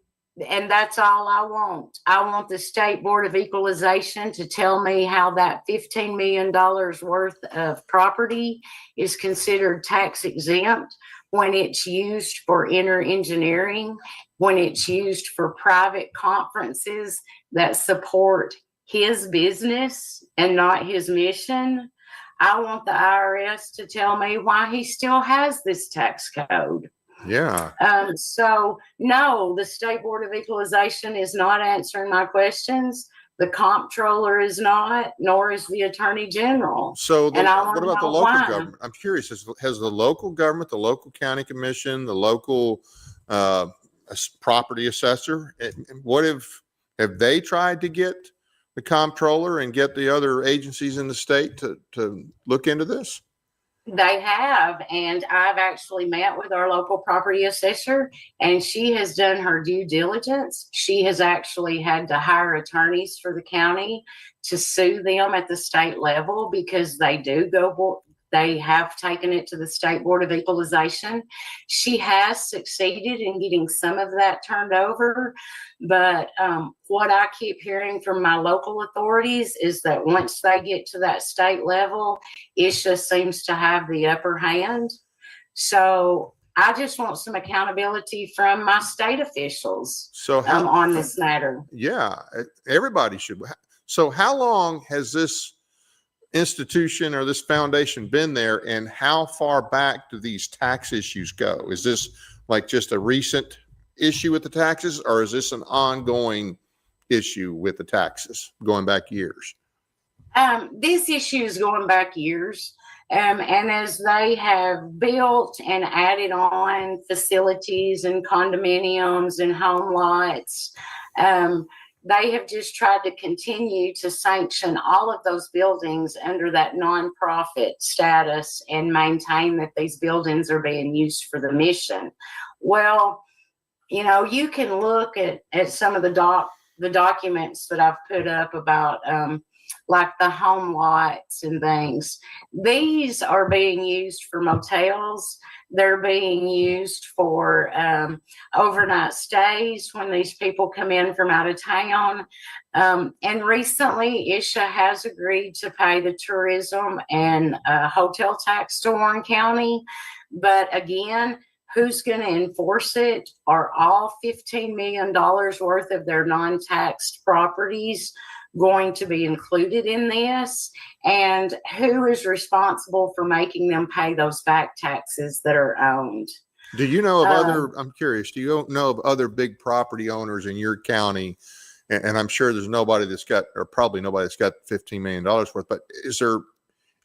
And that's all I want. I want the State Board of Equalization to tell me how that $15 million worth of property is considered tax exempt when it's used for inner engineering, when it's used for private conferences that support his business and not his mission. I want the IRS to tell me why he still has this tax code. Yeah. So no, the State Board of Equalization is not answering my questions. The comptroller is not, nor is the Attorney General. So And I what wanna about the know local why. government? I'm curious, has the local government, the local county commission, the local property assessor, what have they tried to get the comptroller and get the other agencies in the state to look into this? They have, and I've actually met with our local property assessor, and she has done her due diligence. She has actually had to hire attorneys for the county to sue them at the state level because they have taken it to the State Board of Equalization. She has succeeded in getting some of that turned over, but what I keep hearing from my local authorities is that once they get to that state level, Isha seems to have the upper hand. So I just want some accountability from my state officials on this matter. Yeah, everybody should. So how long has this institution or this foundation been there, and how far back do these tax issues go? Is this like just a recent issue with the taxes, or is this an ongoing issue with the taxes going back years? This issue is going back years. And as they have built and added on facilities and condominiums and home lots, they have just tried to continue to sanction all of those buildings under that nonprofit status and maintain that these buildings are being used for the mission. Well, you know, you can look at some of the documents that I've put up about like the home lots and things. These are being used for motels. They're being used for overnight stays when these people come in from out of town. And recently, Isha has agreed to pay the tourism and hotel tax to Warren County. But again, who's going to enforce it? Are all $15 million worth of their non-taxed properties going to be included in this? And who is responsible for making them pay those back taxes that are owned? Do you know of I'm curious, do you know of other big property owners in your county? And I'm sure there's nobody that's got, or probably nobody that's got $15 million worth, but is there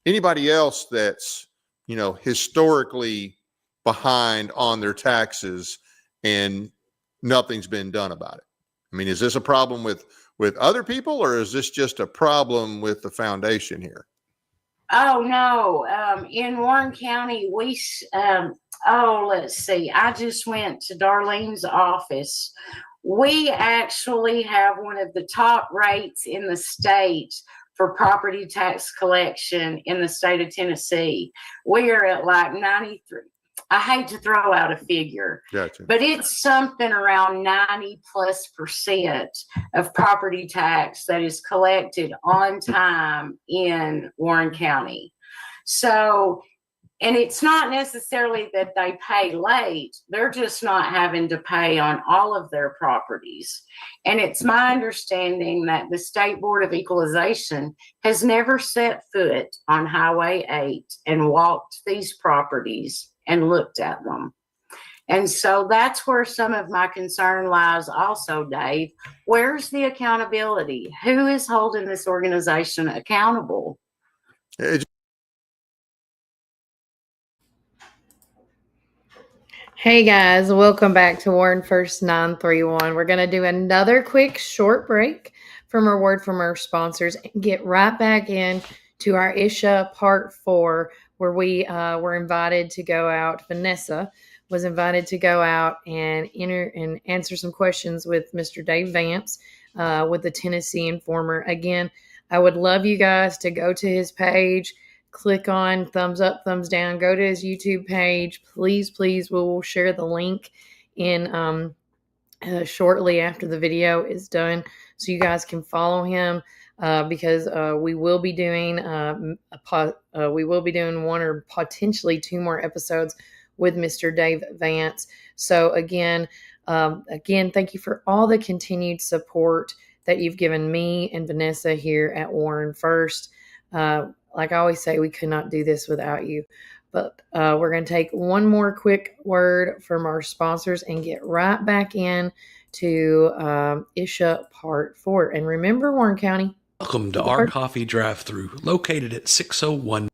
anybody else that's, you know, historically behind on their taxes and nothing's been done about it? I mean, is this a problem with other people, or is this just a problem with the foundation here? Oh, no. In Warren County, let's see. I just went to Darlene's office. We actually have one of the top rates in the state for property tax collection in the state of Tennessee. We are at like 93. I hate to throw out a figure, Gotcha. But it's something around 90+% of property tax that is collected on time in Warren County. So, and it's not necessarily that they pay late, they're just not having to pay on all of their properties. And it's my understanding that the State Board of Equalization has never set foot on Highway 8 and walked these properties and looked at them. And so that's where some of my concern lies also, Dave. Where's the accountability? Who is holding this organization accountable? Hey guys, welcome back to Warren First 931. We're going to do another quick short break from a word from our sponsors and get right back in to our Isha Part 4, where we were invited to go out. Vanessa was invited to go out and answer some questions with Mr. Dave Vance with the Tennessee Informer. Again, I would love you guys to go to his page, click on thumbs up, thumbs down, go to his YouTube page. Please, we will share the link in shortly after the video is done, so you guys can follow him because we will be doing one or potentially two more episodes with Mr. Dave Vance. So again, thank you for all the continued support that you've given me and Vanessa here at Warren First. Like I always say, we could not do this without you. But we're going to take one more quick word from our sponsors and get right back in to Isha Part 4. And remember, Warren County. Welcome to our coffee drive-thru located at 601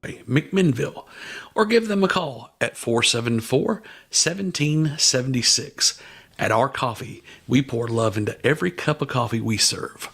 McMinnville, or give them a call at 474-1776. At our coffee, we pour love into every cup of coffee we serve.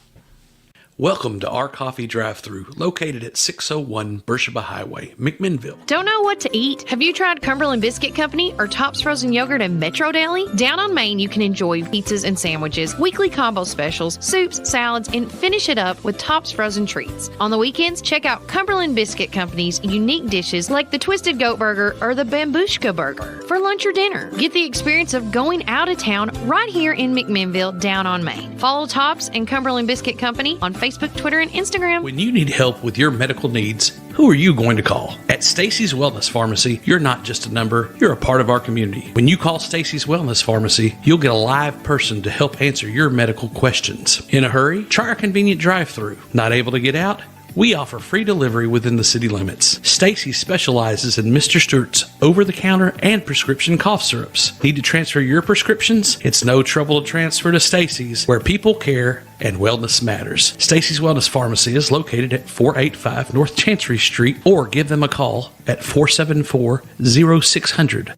Welcome to our coffee drive-thru located at 601 Beersheba Highway, McMinnville. Don't know what to eat? Have you tried Cumberland Biscuit Company or Tops Frozen Yogurt and Metro Deli? Down on Main, you can enjoy pizzas and sandwiches, weekly combo specials, soups, salads, and finish it up with Tops Frozen treats. On the weekends, check out Cumberland Biscuit Company's unique dishes like the Twisted Goat Burger or the Bambushka Burger. For lunch or dinner, get the experience of going out of town right here in McMinnville, down on Main. Follow Tops and Cumberland Biscuit Company on Facebook, Twitter, and Instagram. When you need help with your medical needs, who are you going to call? At Stacy's Wellness Pharmacy, you're not just a number, you're a part of our community. When you call Stacy's Wellness Pharmacy, you'll get a live person to help answer your medical questions. In a hurry? Try our convenient drive-thru. Not able to get out? We offer free delivery within the city limits. Stacy specializes in Mr. Stewart's over-the-counter and prescription cough syrups. Need to transfer your prescriptions? It's no trouble to transfer to Stacy's, where people care and wellness matters. Stacy's Wellness Pharmacy is located at 485 North Chancery Street, or give them a call at 474-0600.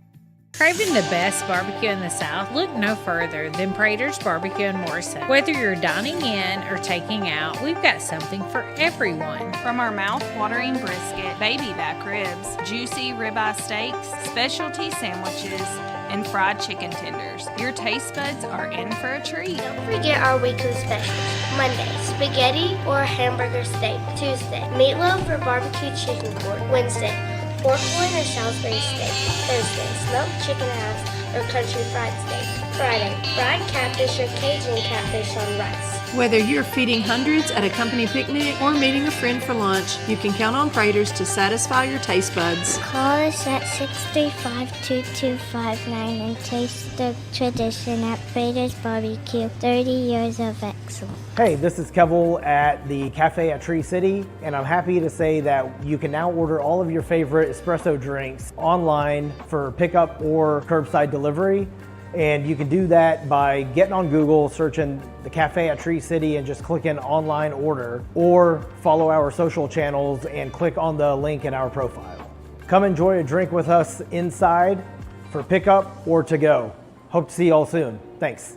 Craving the best barbecue in the South? Look no further than Prater's Barbecue in Morrison. Whether you're dining in or taking out, we've got something for everyone. From our mouth-watering brisket, baby back ribs, juicy ribeye steaks, specialty sandwiches, and fried chicken tenders, your taste buds are in for a treat. Don't forget our weekly specials. Monday, spaghetti or hamburger steak. Tuesday, meatloaf or barbecue chicken pork. Wednesday, pork loin or Salisbury steak. Thursday, smoked chicken house or country fried steak. Friday, fried catfish or Cajun catfish on rice. Whether you're feeding hundreds at a company picnic or meeting a friend for lunch, you can count on Prater's to satisfy your taste buds. Call us at 635-2259 and taste the tradition at Prater's Barbecue. 30 years of excellence. Hey, this is Kevel at the Cafe at Tree City, and I'm happy to say that you can now order all of your favorite espresso drinks online for pickup or curbside delivery. And you can do that by getting on Google, searching the Cafe at Tree City and just clicking online order, or follow our social channels and click on the link in our profile. Come enjoy a drink with us inside for pickup or to go. Hope to see you all soon. Thanks.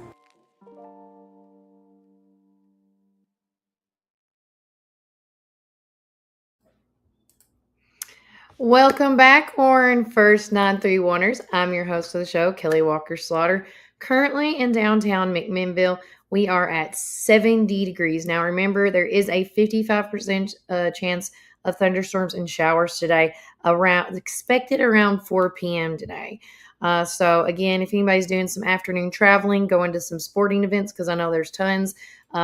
Welcome back, Warren First 931ers. I'm your host of the show, Kelly Walker Slaughter. Currently in downtown McMinnville, we are at 70 degrees. Now remember, there is a 55% chance of thunderstorms and showers today, expected around 4 p.m. today. So again, if anybody's doing some afternoon traveling, going to some sporting events, because I know there's tons,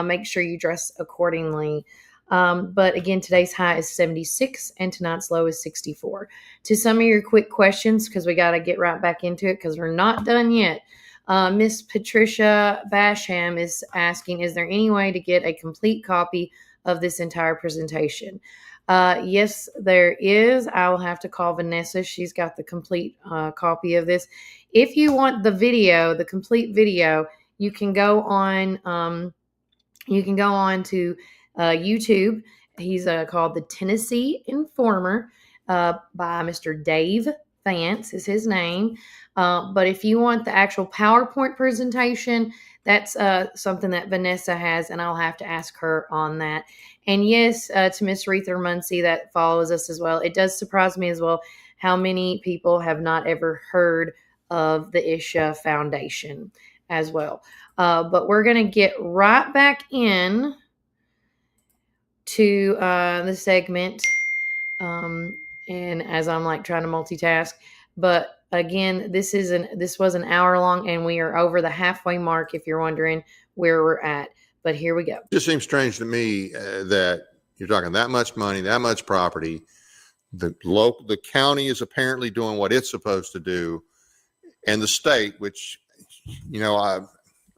make sure you dress accordingly. But again, today's high is 76 and tonight's low is 64. To some of your quick questions, because we got to get right back into it because we're not done yet. Miss Patricia Basham is asking, is there any way to get a complete copy of this entire presentation? Yes, there is. I will have to call Vanessa. She's got the complete copy of this. If you want the video, the complete video, you can go on to YouTube. He's called the Tennessee Informer by Mr. Dave Vance is his name. But if you want the actual PowerPoint presentation, that's something that Vanessa has, and I'll have to ask her on that. And yes, to Miss Rether Muncie that follows us as well, it does surprise me as well how many people have not ever heard of the Isha Foundation as well. But we're going to get right back in to the segment, and as I'm like trying to multitask, but Again, this was an hour long, and we are over the halfway mark. If you're wondering where we're at, but here we go. It just seems strange to me that you're talking that much money, that much property. The county is apparently doing what it's supposed to do, and the state, which, you know,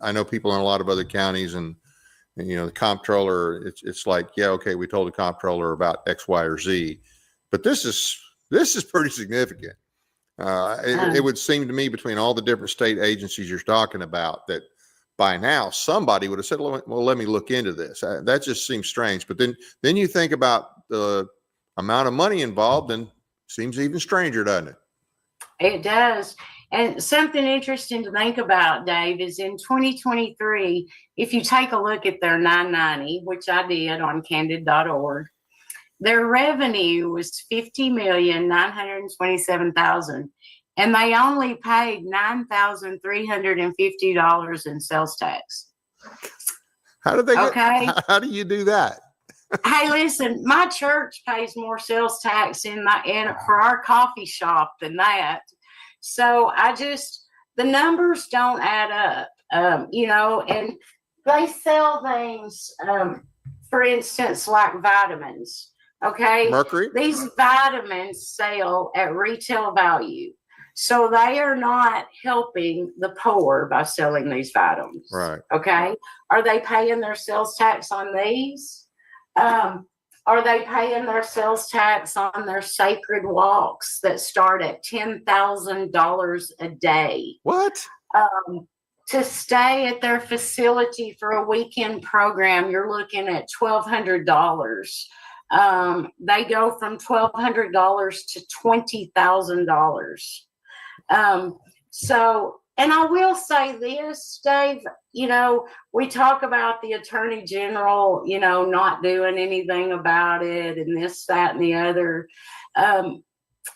I know people in a lot of other counties, and you know, the comptroller, it's like, yeah, okay, we told the comptroller about X, Y, or Z, but this is pretty significant. It would seem to me, between all the different state agencies you're talking about, that by now somebody would have said, well, let me look into this. That just seems strange. But then you think about the amount of money involved, and seems even stranger, doesn't it? It does. And something interesting to think about, Dave, is in 2023, if you take a look at their 990, which I did on candid.org, their revenue was $50,927,000, and they only paid $9,350 in sales tax. How do they Okay. How do you do that? Hey, listen, my church pays more sales tax for our coffee shop than that. So the numbers don't add up, you know, and they sell things, for instance, like vitamins. Okay. Mercury? These vitamins sell at retail value. So they are not helping the poor by selling these vitamins. Right. Okay. Are they paying their sales tax on these? Are they paying their sales tax on their sacred walks that start at $10,000 a day? What? To stay at their facility for a weekend program, you're looking at $1,200. They go from $1,200 to $20,000. And I will say this, Dave, you know, we talk about the Attorney General, you know, not doing anything about it and this, that, and the other.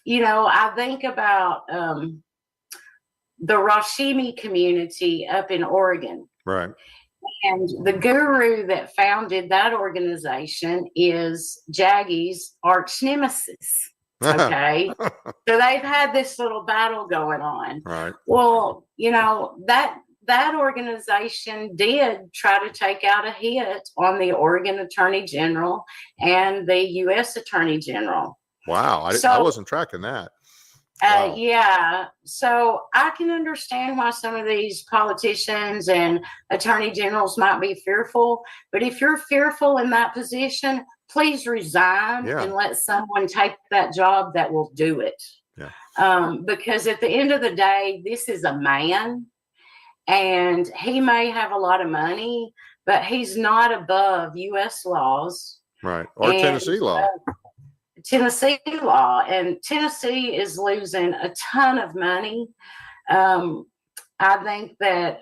You know, I think about the Rashimi community up in Oregon. Right. And the guru that founded that organization is Jaggy's arch nemesis. Okay. So they've had this little battle going on. Right. Well, you know, that organization did try to take out a hit on the Oregon Attorney General and the U.S. Attorney General. Wow. I wasn't tracking that. Wow. Yeah. So I can understand why some of these politicians and attorney generals might be fearful. But if you're fearful in that position, please resign and let someone take that job that will do it. Yeah. Because at the end of the day, this is a man, and he may have a lot of money, but he's not above U.S. laws. Right. Or Tennessee law. Tennessee law, and Tennessee is losing a ton of money. I think that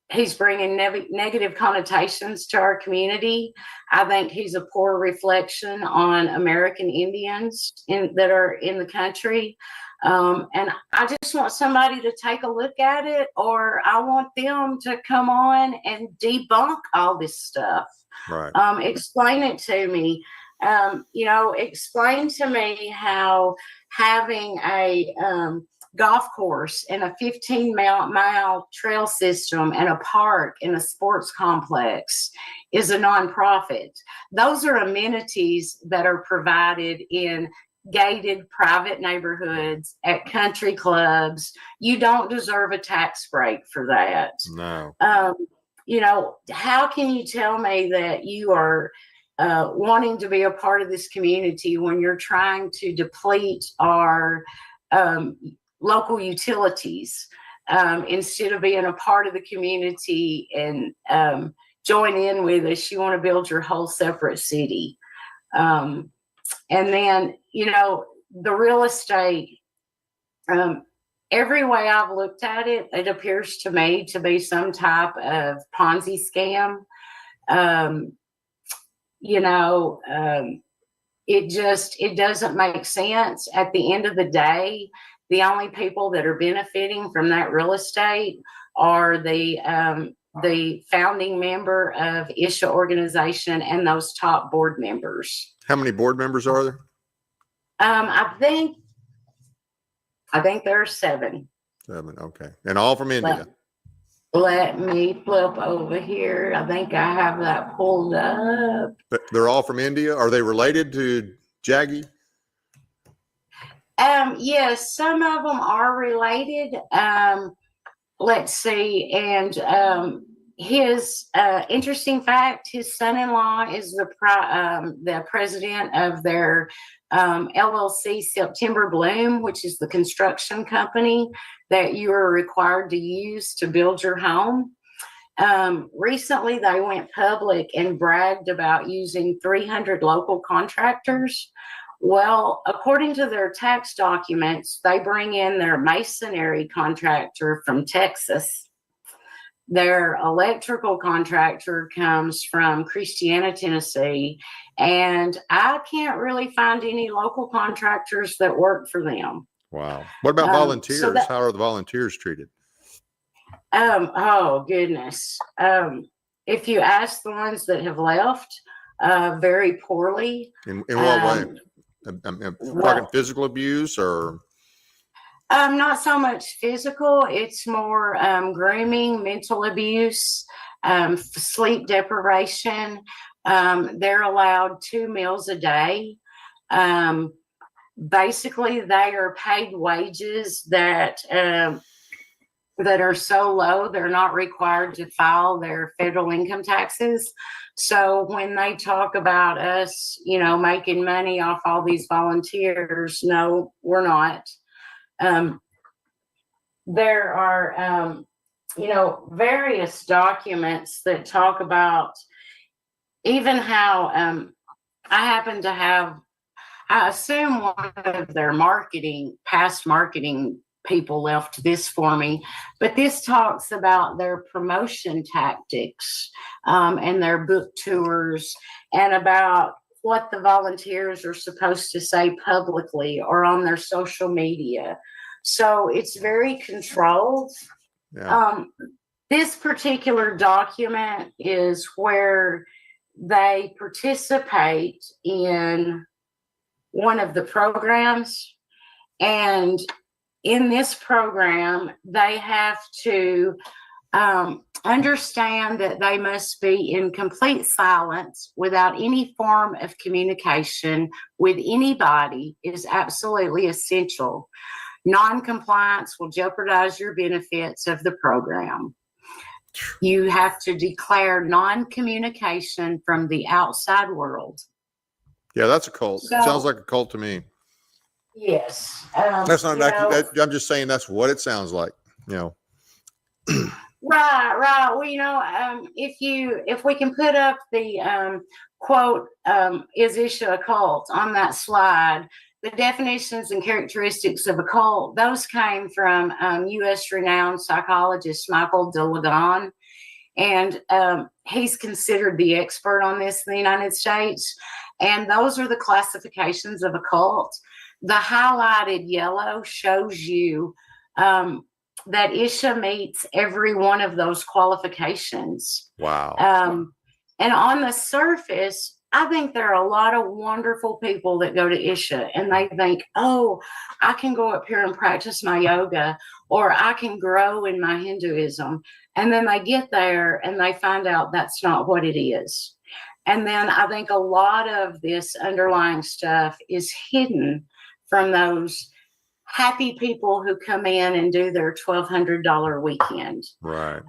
he's bringing negative connotations to our community. I think he's a poor reflection on American Indians that are in the country. And I just want somebody to take a look at it, or I want them to come on and debunk all this stuff. Right. Explain it to me. You know, explain to me how having a golf course and a 15-mile trail system and a park and a sports complex is a nonprofit. Those are amenities that are provided in gated private neighborhoods at country clubs. You don't deserve a tax break for that. No. You know, how can you tell me that you are wanting to be a part of this community when you're trying to deplete our local utilities instead of being a part of the community and join in with us? You want to build your whole separate city. And then, you know, the real estate, every way I've looked at it, it appears to me to be some type of Ponzi scam. You know, it doesn't make sense. At the end of the day, the only people that are benefiting from that real estate are the founding member of Isha organization and those top board members. How many board members are there? I think I think there are 7. 7. Okay. And all from India. Let me flip over here. I think I have that pulled up. They're all from India. Are they related to Jaggy? Yes, some of them are related. Let's see. And his interesting fact: his son-in-law is the president of their LLC, September Bloom, which is the construction company that you are required to use to build your home. Recently, they went public and bragged about using 300 local contractors. Well, according to their tax documents, they bring in their masonry contractor from Texas. Their electrical contractor comes from Christiana, Tennessee, and I can't really find any local contractors that work for them. Wow. What about volunteers? How are the volunteers treated? Oh goodness. If you ask the ones that have left, very poorly. In what way? Talking physical abuse or? Not so much physical. It's more grooming, mental abuse, sleep deprivation. They're allowed 2 meals a day. Basically, they are paid wages that are so low, they're not required to file their federal income taxes. So when they talk about us, making money off all these volunteers, no, we're not. There are, various documents that talk about even how I assume one of their past marketing people left this for me, but this talks about their promotion tactics and their book tours and about what the volunteers are supposed to say publicly or on their social media. So it's very controlled. Yeah. This particular document is where they participate in one of the programs, and in this program, they have to understand that they must be in complete silence without any form of communication with anybody is absolutely essential. Non-compliance will jeopardize your benefits of the program. You have to declare non-communication from the outside world. Yeah, that's a cult. So, sounds like a cult to me. Yes. That's not. I'm just saying that's what it sounds like. Right. Well, if we can put up the quote, "Is Isha a cult?" on that slide, the definitions and characteristics of a cult, those came from U.S. renowned psychologist Michael DeLagon, and he's considered the expert on this in the United States. And those are the classifications of a cult. The highlighted yellow shows you that Isha meets every one of those qualifications. Wow. And on the surface, I think there are a lot of wonderful people that go to Isha and they think, oh, I can go up here and practice my yoga, or I can grow in my Hinduism. And then they get there and they find out that's not what it is. And then I think a lot of this underlying stuff is hidden from those happy people who come in and do their $1,200 weekend. Right.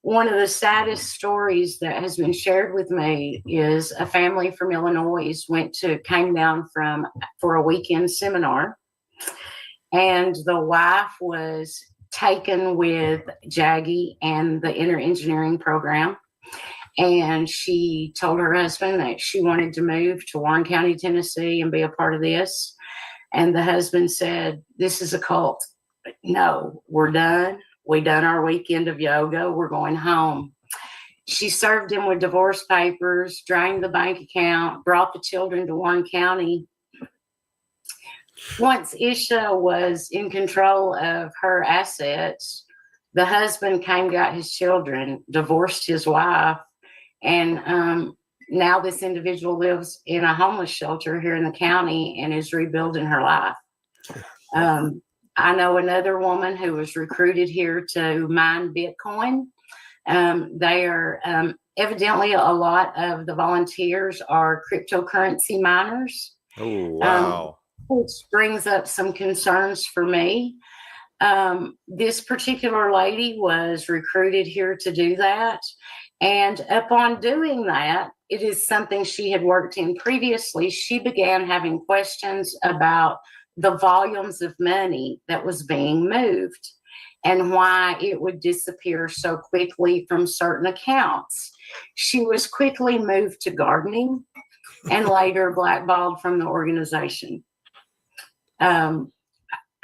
One of the saddest stories that has been shared with me is a family from Illinois came down for a weekend seminar, and the wife was taken with Jaggy and the inner engineering program. And she told her husband that she wanted to move to Warren County, Tennessee and be a part of this. And the husband said, "This is a cult. No, we're done. We done our weekend of yoga. We're going home." She served him with divorce papers, drained the bank account, brought the children to Warren County. Once Isha was in control of her assets, the husband got his children, divorced his wife, and now this individual lives in a homeless shelter here in the county and is rebuilding her life. I know another woman who was recruited here to mine Bitcoin. They are evidently a lot of the volunteers are cryptocurrency miners. Oh, wow. Which brings up some concerns for me. This particular lady was recruited here to do that. And upon doing that, it is something she had worked in previously. She began having questions about the volumes of money that was being moved and why it would disappear so quickly from certain accounts. She was quickly moved to gardening and later blackballed from the organization.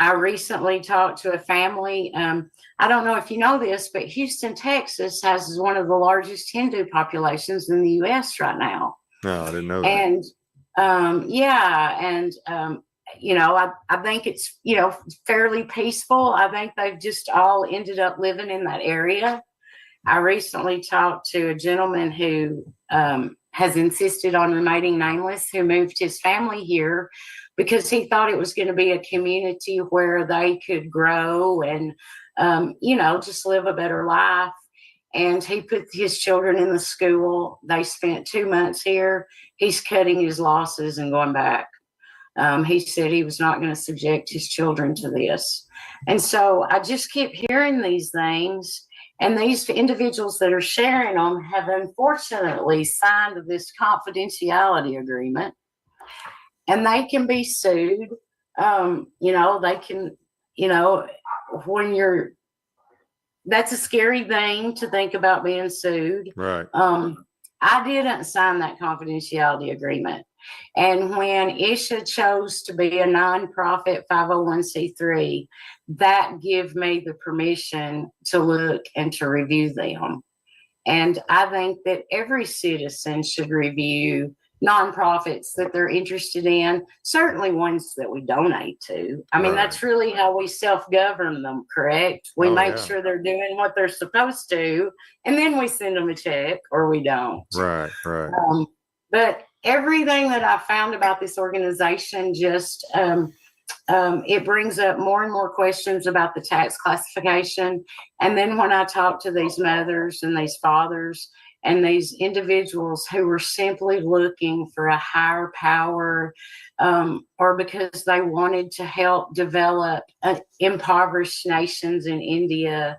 I recently talked to a family. I don't know if you know this, but Houston, Texas has one of the largest Hindu populations in the U.S. right now. No, I didn't know that. And I think it's, fairly peaceful. I think they've just all ended up living in that area. I recently talked to a gentleman who has insisted on remaining nameless, who moved his family here because he thought it was going to be a community where they could grow and, just live a better life. And he put his children in the school. They spent 2 months here. He's cutting his losses and going back. He said he was not going to subject his children to this. And so I just keep hearing these things. And these individuals that are sharing them have unfortunately signed this confidentiality agreement. And they can be sued. They can, that's a scary thing to think about being sued. Right. I didn't sign that confidentiality agreement. And when Isha chose to be a nonprofit 501c3, that gave me the permission to look and to review them. And I think that every citizen should review nonprofits that they're interested in, certainly ones that we donate to. I mean, that's really how we self-govern them, correct? We make sure they're doing what they're supposed to, and then we send them a check or we don't. Right. But everything that I found about this organization just, it brings up more and more questions about the tax classification. And then when I talk to these mothers and these fathers, and these individuals who were simply looking for a higher power or because they wanted to help develop impoverished nations in India,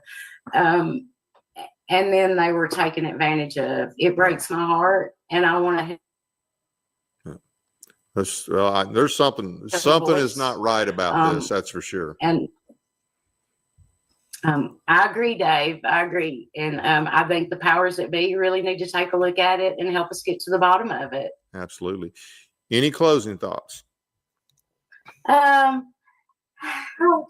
and then they were taken advantage of. It breaks my heart, and I want to. There's something is not right about this. That's for sure. And I agree, Dave. I agree. And I think the powers that be really need to take a look at it and help us get to the bottom of it. Absolutely. Any closing thoughts? Oh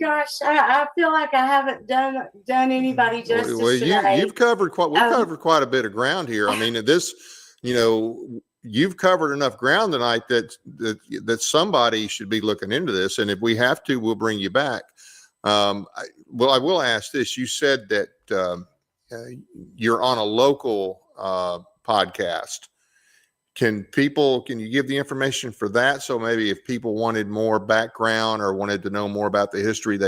gosh, I feel like I haven't done anybody justice today. You've covered covered quite a bit of ground here. I mean, you've covered enough ground tonight that somebody should be looking into this. And if we have to, we'll bring you back. I will ask this. You said that you're on a local podcast. Can you give the information for that? So maybe if people wanted more background or wanted to know more about the history,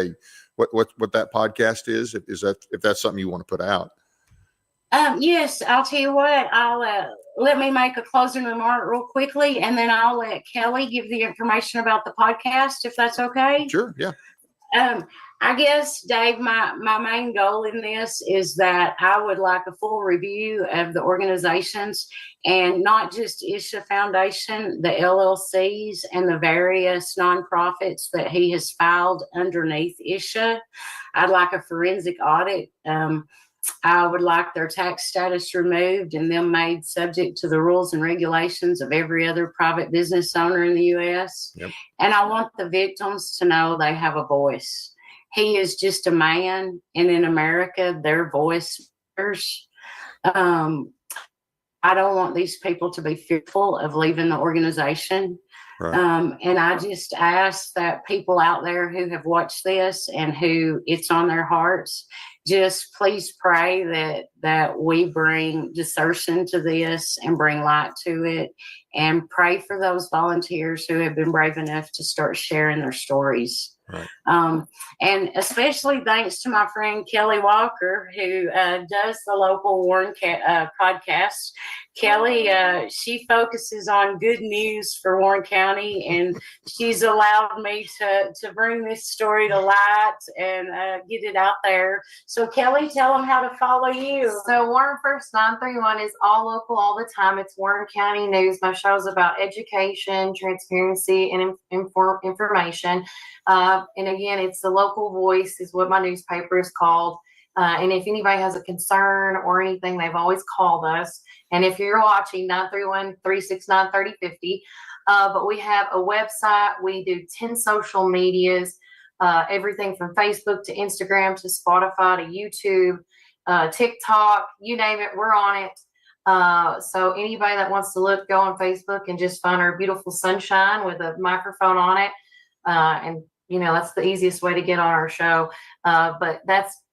what that podcast is, if that's something you want to put out. Yes, I'll tell you what, let me make a closing remark real quickly, and then I'll let Kelly give the information about the podcast, if that's okay. Sure. Yeah. I guess, Dave, my main goal in this is that I would like a full review of the organizations, and not just Isha Foundation, the LLCs and the various nonprofits that he has filed underneath Isha. I'd like a forensic audit. I would like their tax status removed and them made subject to the rules and regulations of every other private business owner in the U.S. Yep. And I want the victims to know they have a voice. He is just a man, and in America, their voice matters. I don't want these people to be fearful of leaving the organization. Right. And I just ask that people out there who have watched this and who it's on their hearts, just please pray that we bring discernment to this and bring light to it, and pray for those volunteers who have been brave enough to start sharing their stories. Right. And especially thanks to my friend Kelly Walker, who does the local Warren podcast. Kelly, she focuses on good news for Warren County, and she's allowed me to bring this story to light and get it out there. So, Kelly, tell them how to follow you. So Warren First 931 is all local all the time. It's Warren County News. My show is about education, transparency, and information. And again, it's the local voice is what my newspaper is called. And if anybody has a concern or anything, they've always called us. And if you're watching, 931-369-3050. But we have a website. We do 10 social medias, everything from Facebook to Instagram to Spotify to YouTube, TikTok, you name it, we're on it. So anybody that wants to look, go on Facebook and just find our beautiful sunshine with a microphone on it. And you know, that's the easiest way to get on our show. But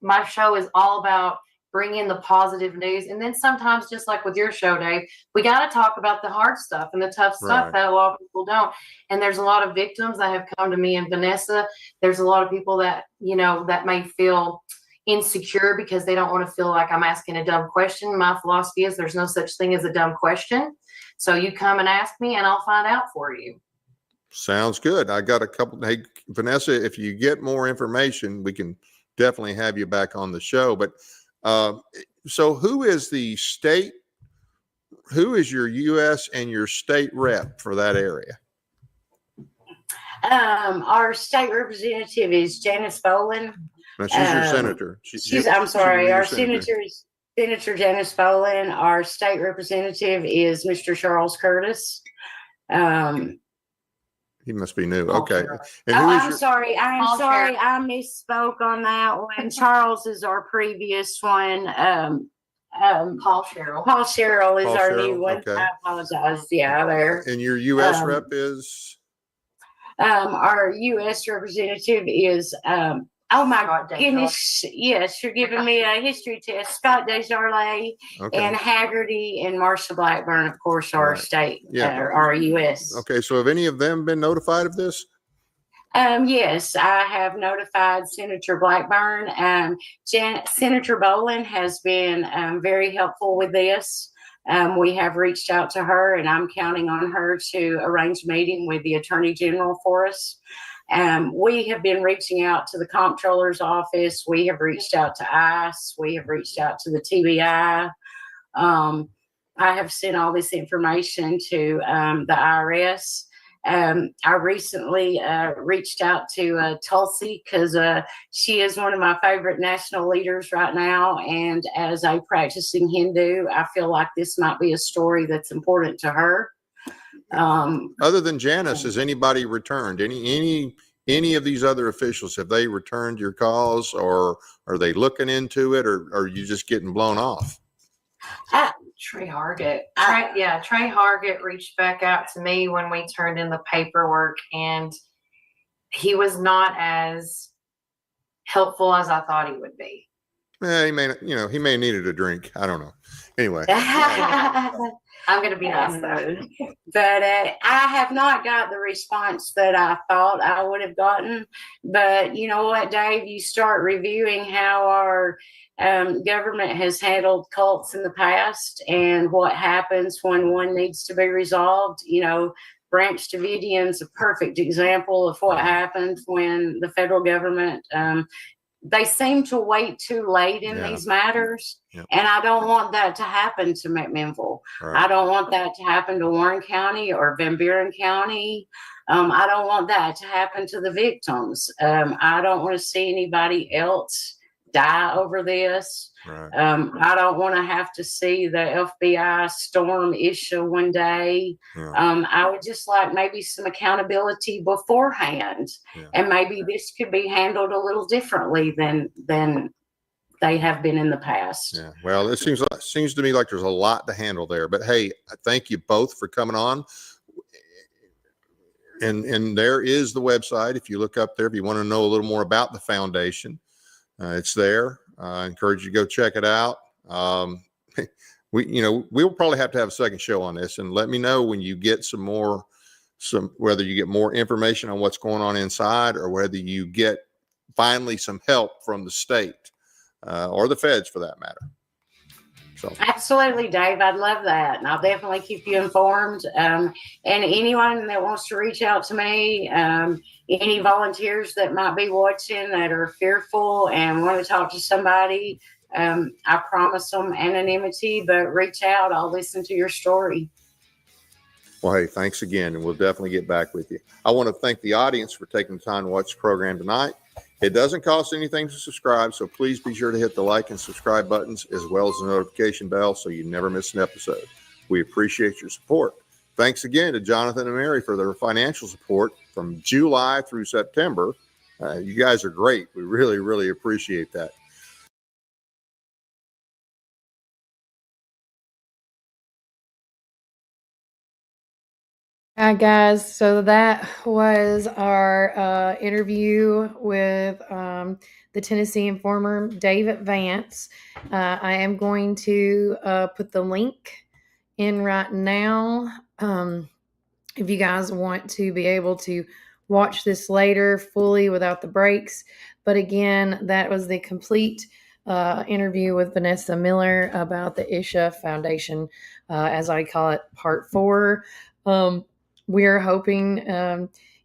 my show is all about bringing the positive news. And then sometimes, just like with your show, Dave, we got to talk about the hard stuff and the tough stuff that a lot of people don't. And there's a lot of victims that have come to me and Vanessa. There's a lot of people that, you know, that may feel insecure because they don't want to feel like I'm asking a dumb question. My philosophy is there's no such thing as a dumb question. So you come and ask me and I'll find out for you. Sounds good. I got a couple. Hey, Vanessa, if you get more information, we can definitely have you back on the show. But so who is your U.S. and your state rep for that area? Our state representative is Janice Boland. Now, she's your senator. I'm sorry. Our senator is Senator Janice Boland. Our state representative is Mr. Charles Curtis. He must be new. Okay. And I'm sorry. I misspoke on that one. Charles is our previous one. Paul Sherrill. Paul Sherrill is our Sherrill, new one. okay. I apologize. Yeah, there. And your U.S. rep is? Our U.S. representative is, oh my Scott goodness. Yes, you're giving me a history test. Scott Desjardins and Haggerty and Marsha Blackburn, of course, our state, our U.S. Okay, so have any of them been notified of this? Yes, I have notified Senator Blackburn. Senator Boland has been very helpful with this. We have reached out to her, and I'm counting on her to arrange a meeting with the Attorney General for us. We have been reaching out to the Comptroller's office. We have reached out to ICE. We have reached out to the TBI. I have sent all this information to the IRS. I recently reached out to Tulsi because she is one of my favorite national leaders right now. And as a practicing Hindu, I feel like this might be a story that's important to her. Other than Janice, has anybody returned? Any of these other officials, have they returned your calls, or are they looking into it, or are you just getting blown off? Trey Hargett. Trey Hargett reached back out to me when we turned in the paperwork, and he was not as helpful as I thought he would be. He may have needed a drink. I don't know. Anyway. I'm going to be nice though. But I have not got the response that I thought I would have gotten. But you know what, Dave? You start reviewing how our government has handled cults in the past and what happens when one needs to be resolved. You know, Branch Davidian's a perfect example of what happened when the federal government they seem to wait too late in these matters. Yep. And I don't want that to happen to McMinnville. Right. I don't want that to happen to Warren County or Van Buren County. I don't want that to happen to the victims. I don't want to see anybody else die over this. Right. I don't want to have to see the FBI storm Isha one day. Yeah. I would just like maybe some accountability beforehand, and maybe this could be handled a little differently than they have been in the past. Yeah. Well, it seems to me like there's a lot to handle there. But hey, thank you both for coming on. And there is the website. If you look up there, if you want to know a little more about the foundation, it's there. I encourage you to go check it out. We'll probably have to have a second show on this, and let me know when you get some more whether you get more information on what's going on inside, or whether you get finally some help from the state or the feds for that matter. So absolutely, Dave. I'd love that. And I'll definitely keep you informed. And anyone that wants to reach out to me, any volunteers that might be watching that are fearful and want to talk to somebody, I promise them anonymity, but reach out. I'll listen to your story. Well, hey, thanks again, and we'll definitely get back with you. I want to thank the audience for taking the time to watch the program tonight. It doesn't cost anything to subscribe, so please be sure to hit the like and subscribe buttons as well as the notification bell so you never miss an episode. We appreciate your support. Thanks again to Jonathan and Mary for their financial support from July through September. You guys are great. We really, really appreciate that. Hi, guys. So that was our interview with the Tennessee Informer, Dave Vance. I am going to put the link in right now. If you guys want to be able to watch this later fully without the breaks. But again, that was the complete interview with Vanessa Miller about the Isha Foundation, as I call it, part 4. We're hoping,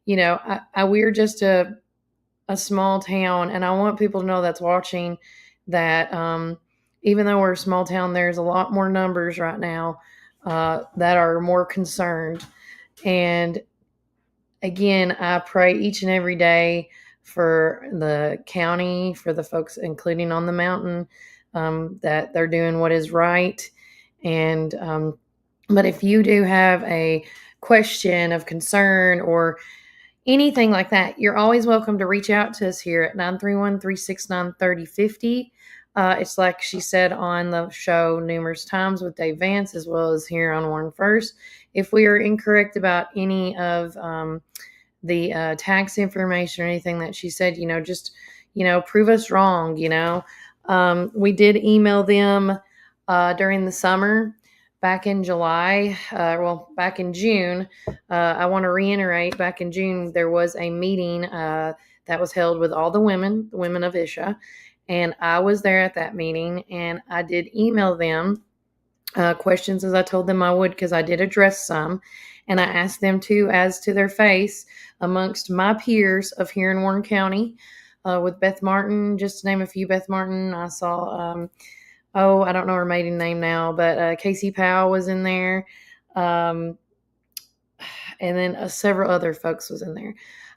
we're just a small town, and I want people to know that's watching that even though we're a small town, there's a lot more numbers right now that are more concerned. And again, I pray each and every day for the county, for the folks, including on the mountain, that they're doing what is right. And but if you do have a question of concern or anything like that, you're always welcome to reach out to us here at 931-369-3050. It's like she said on the show numerous times with Dave Vance, as well as here on Warren First. If we are incorrect about any of the tax information or anything that she said, just, prove us wrong. We did email them during the summer. Back in July, back in June, I want to reiterate, back in June, there was a meeting that was held with all the women of Isha, and I was there at that meeting, and I did email them questions as I told them I would, because I did address some, and I asked them to, as to their face, amongst my peers of here in Warren County, with Beth Martin, just to name a few. Beth Martin, I saw... I don't know her maiden name now, but Casey Powell was in there. And then several other folks was in there.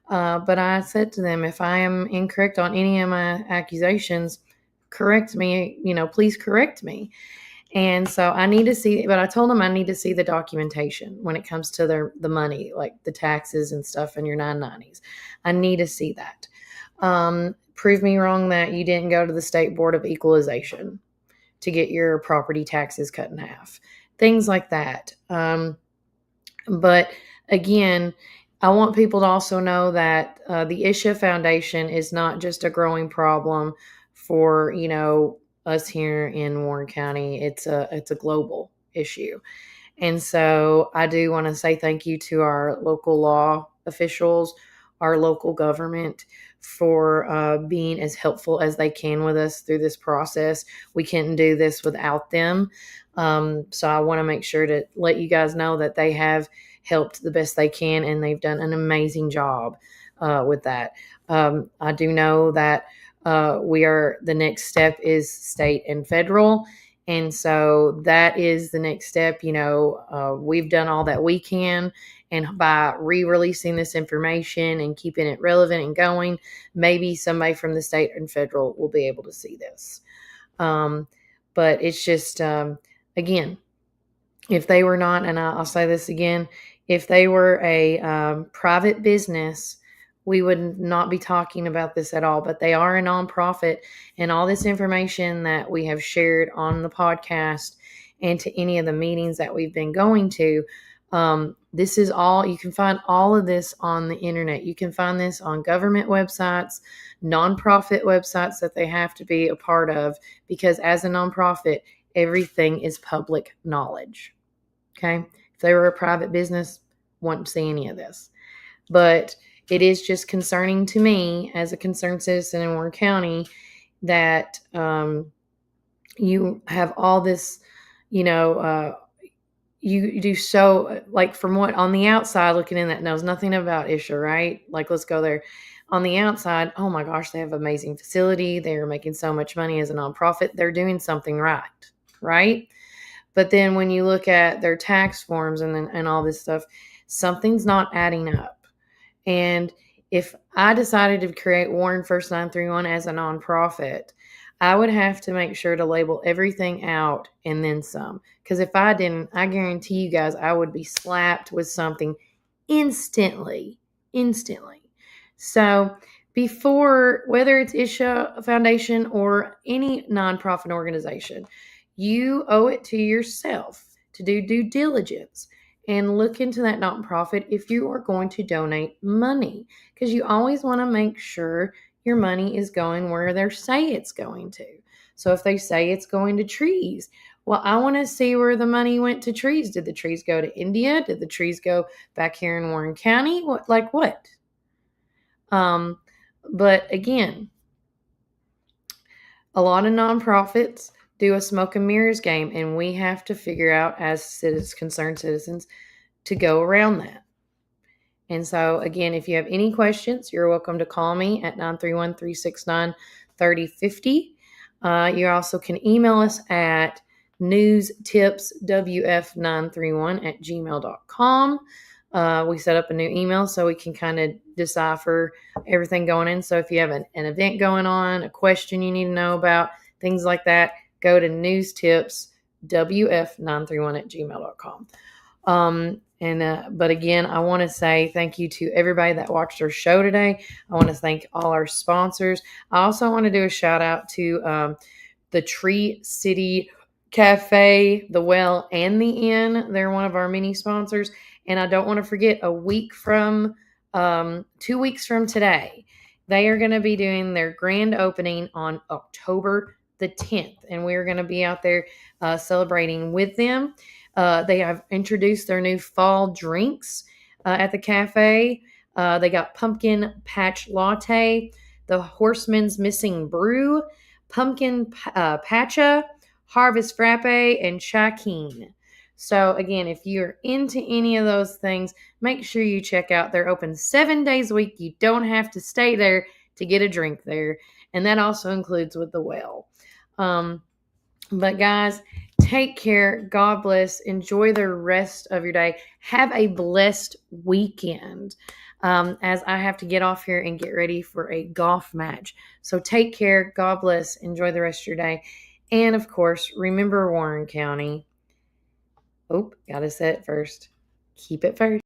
But I said to them, if I am incorrect on any of my accusations, correct me, please correct me. And so I need to see, but I told them I need to see the documentation when it comes to the money, like the taxes and stuff and your 990s. I need to see that. Prove me wrong that you didn't go to the State Board of Equalization to get your property taxes cut in half, things like that. But again, I want people to also know that the Isha Foundation is not just a growing problem for, us here in Warren County. It's a global issue. And so I do want to say thank you to our local law officials, our local government, for being as helpful as they can with us through this process. We couldn't do this without them. So I want to make sure to let you guys know that they have helped the best they can, and they've done an amazing job with that. I do know that the next step is state and federal. And so that is the next step. We've done all that we can. And by re-releasing this information and keeping it relevant and going, maybe somebody from the state and federal will be able to see this. But it's just, again, if they were not, and I'll say this again, if they were a private business, we would not be talking about this at all. But they are a nonprofit, and all this information that we have shared on the podcast and to any of the meetings that we've been going to, this is all, you can find all of this on the internet. You can find this on government websites, nonprofit websites that they have to be a part of, because as a nonprofit, everything is public knowledge. Okay. If they were a private business, want to see any of this. But it is just concerning to me as a concerned citizen in Warren County that you have all this, you do so, like, from what on the outside looking in that knows nothing about Isha, right? Like, let's go there. On the outside, oh my gosh, they have an amazing facility. They're making so much money as a nonprofit. They're doing something right? But then when you look at their tax forms and all this stuff, something's not adding up. And if I decided to create Warren First 931 as a nonprofit, I would have to make sure to label everything out and then some. Because if I didn't, I guarantee you guys, I would be slapped with something instantly. So before, whether it's Isha Foundation or any nonprofit organization, you owe it to yourself to do due diligence and look into that nonprofit if you are going to donate money, because you always want to make sure your money is going where they say it's going to. So if they say it's going to trees, well, I want to see where the money went to trees. Did the trees go to India? Did the trees go back here in Warren County? What? But again, a lot of nonprofits do a smoke and mirrors game, and we have to figure out as concerned citizens to go around that. And so, again, if you have any questions, you're welcome to call me at 931-369-3050. You also can email us at newstipswf931@gmail.com. We set up a new email so we can kind of decipher everything going in. So if you have an event going on, a question you need to know about, things like that, go to newstipswf931@gmail.com. But again, I want to say thank you to everybody that watched our show today. I want to thank all our sponsors. I also want to do a shout out to the Tree City Cafe, the Well, and the Inn. They're one of our mini sponsors. And I don't want to forget, 2 weeks from today, they are going to be doing their grand opening on October the 10th. And we're going to be out there celebrating with them. They have introduced their new fall drinks at the cafe. They got pumpkin patch latte, the Horseman's Missing Brew, pumpkin patcha, harvest frappe, and chakeen. So again, if you're into any of those things, make sure you check out. They're open 7 days a week. You don't have to stay there to get a drink there. And that also includes with the Well. But guys, take care. God bless. Enjoy the rest of your day. Have a blessed weekend. As I have to get off here and get ready for a golf match. So take care. God bless. Enjoy the rest of your day. And of course, remember Warren County. Oh, gotta say it first. Keep it first.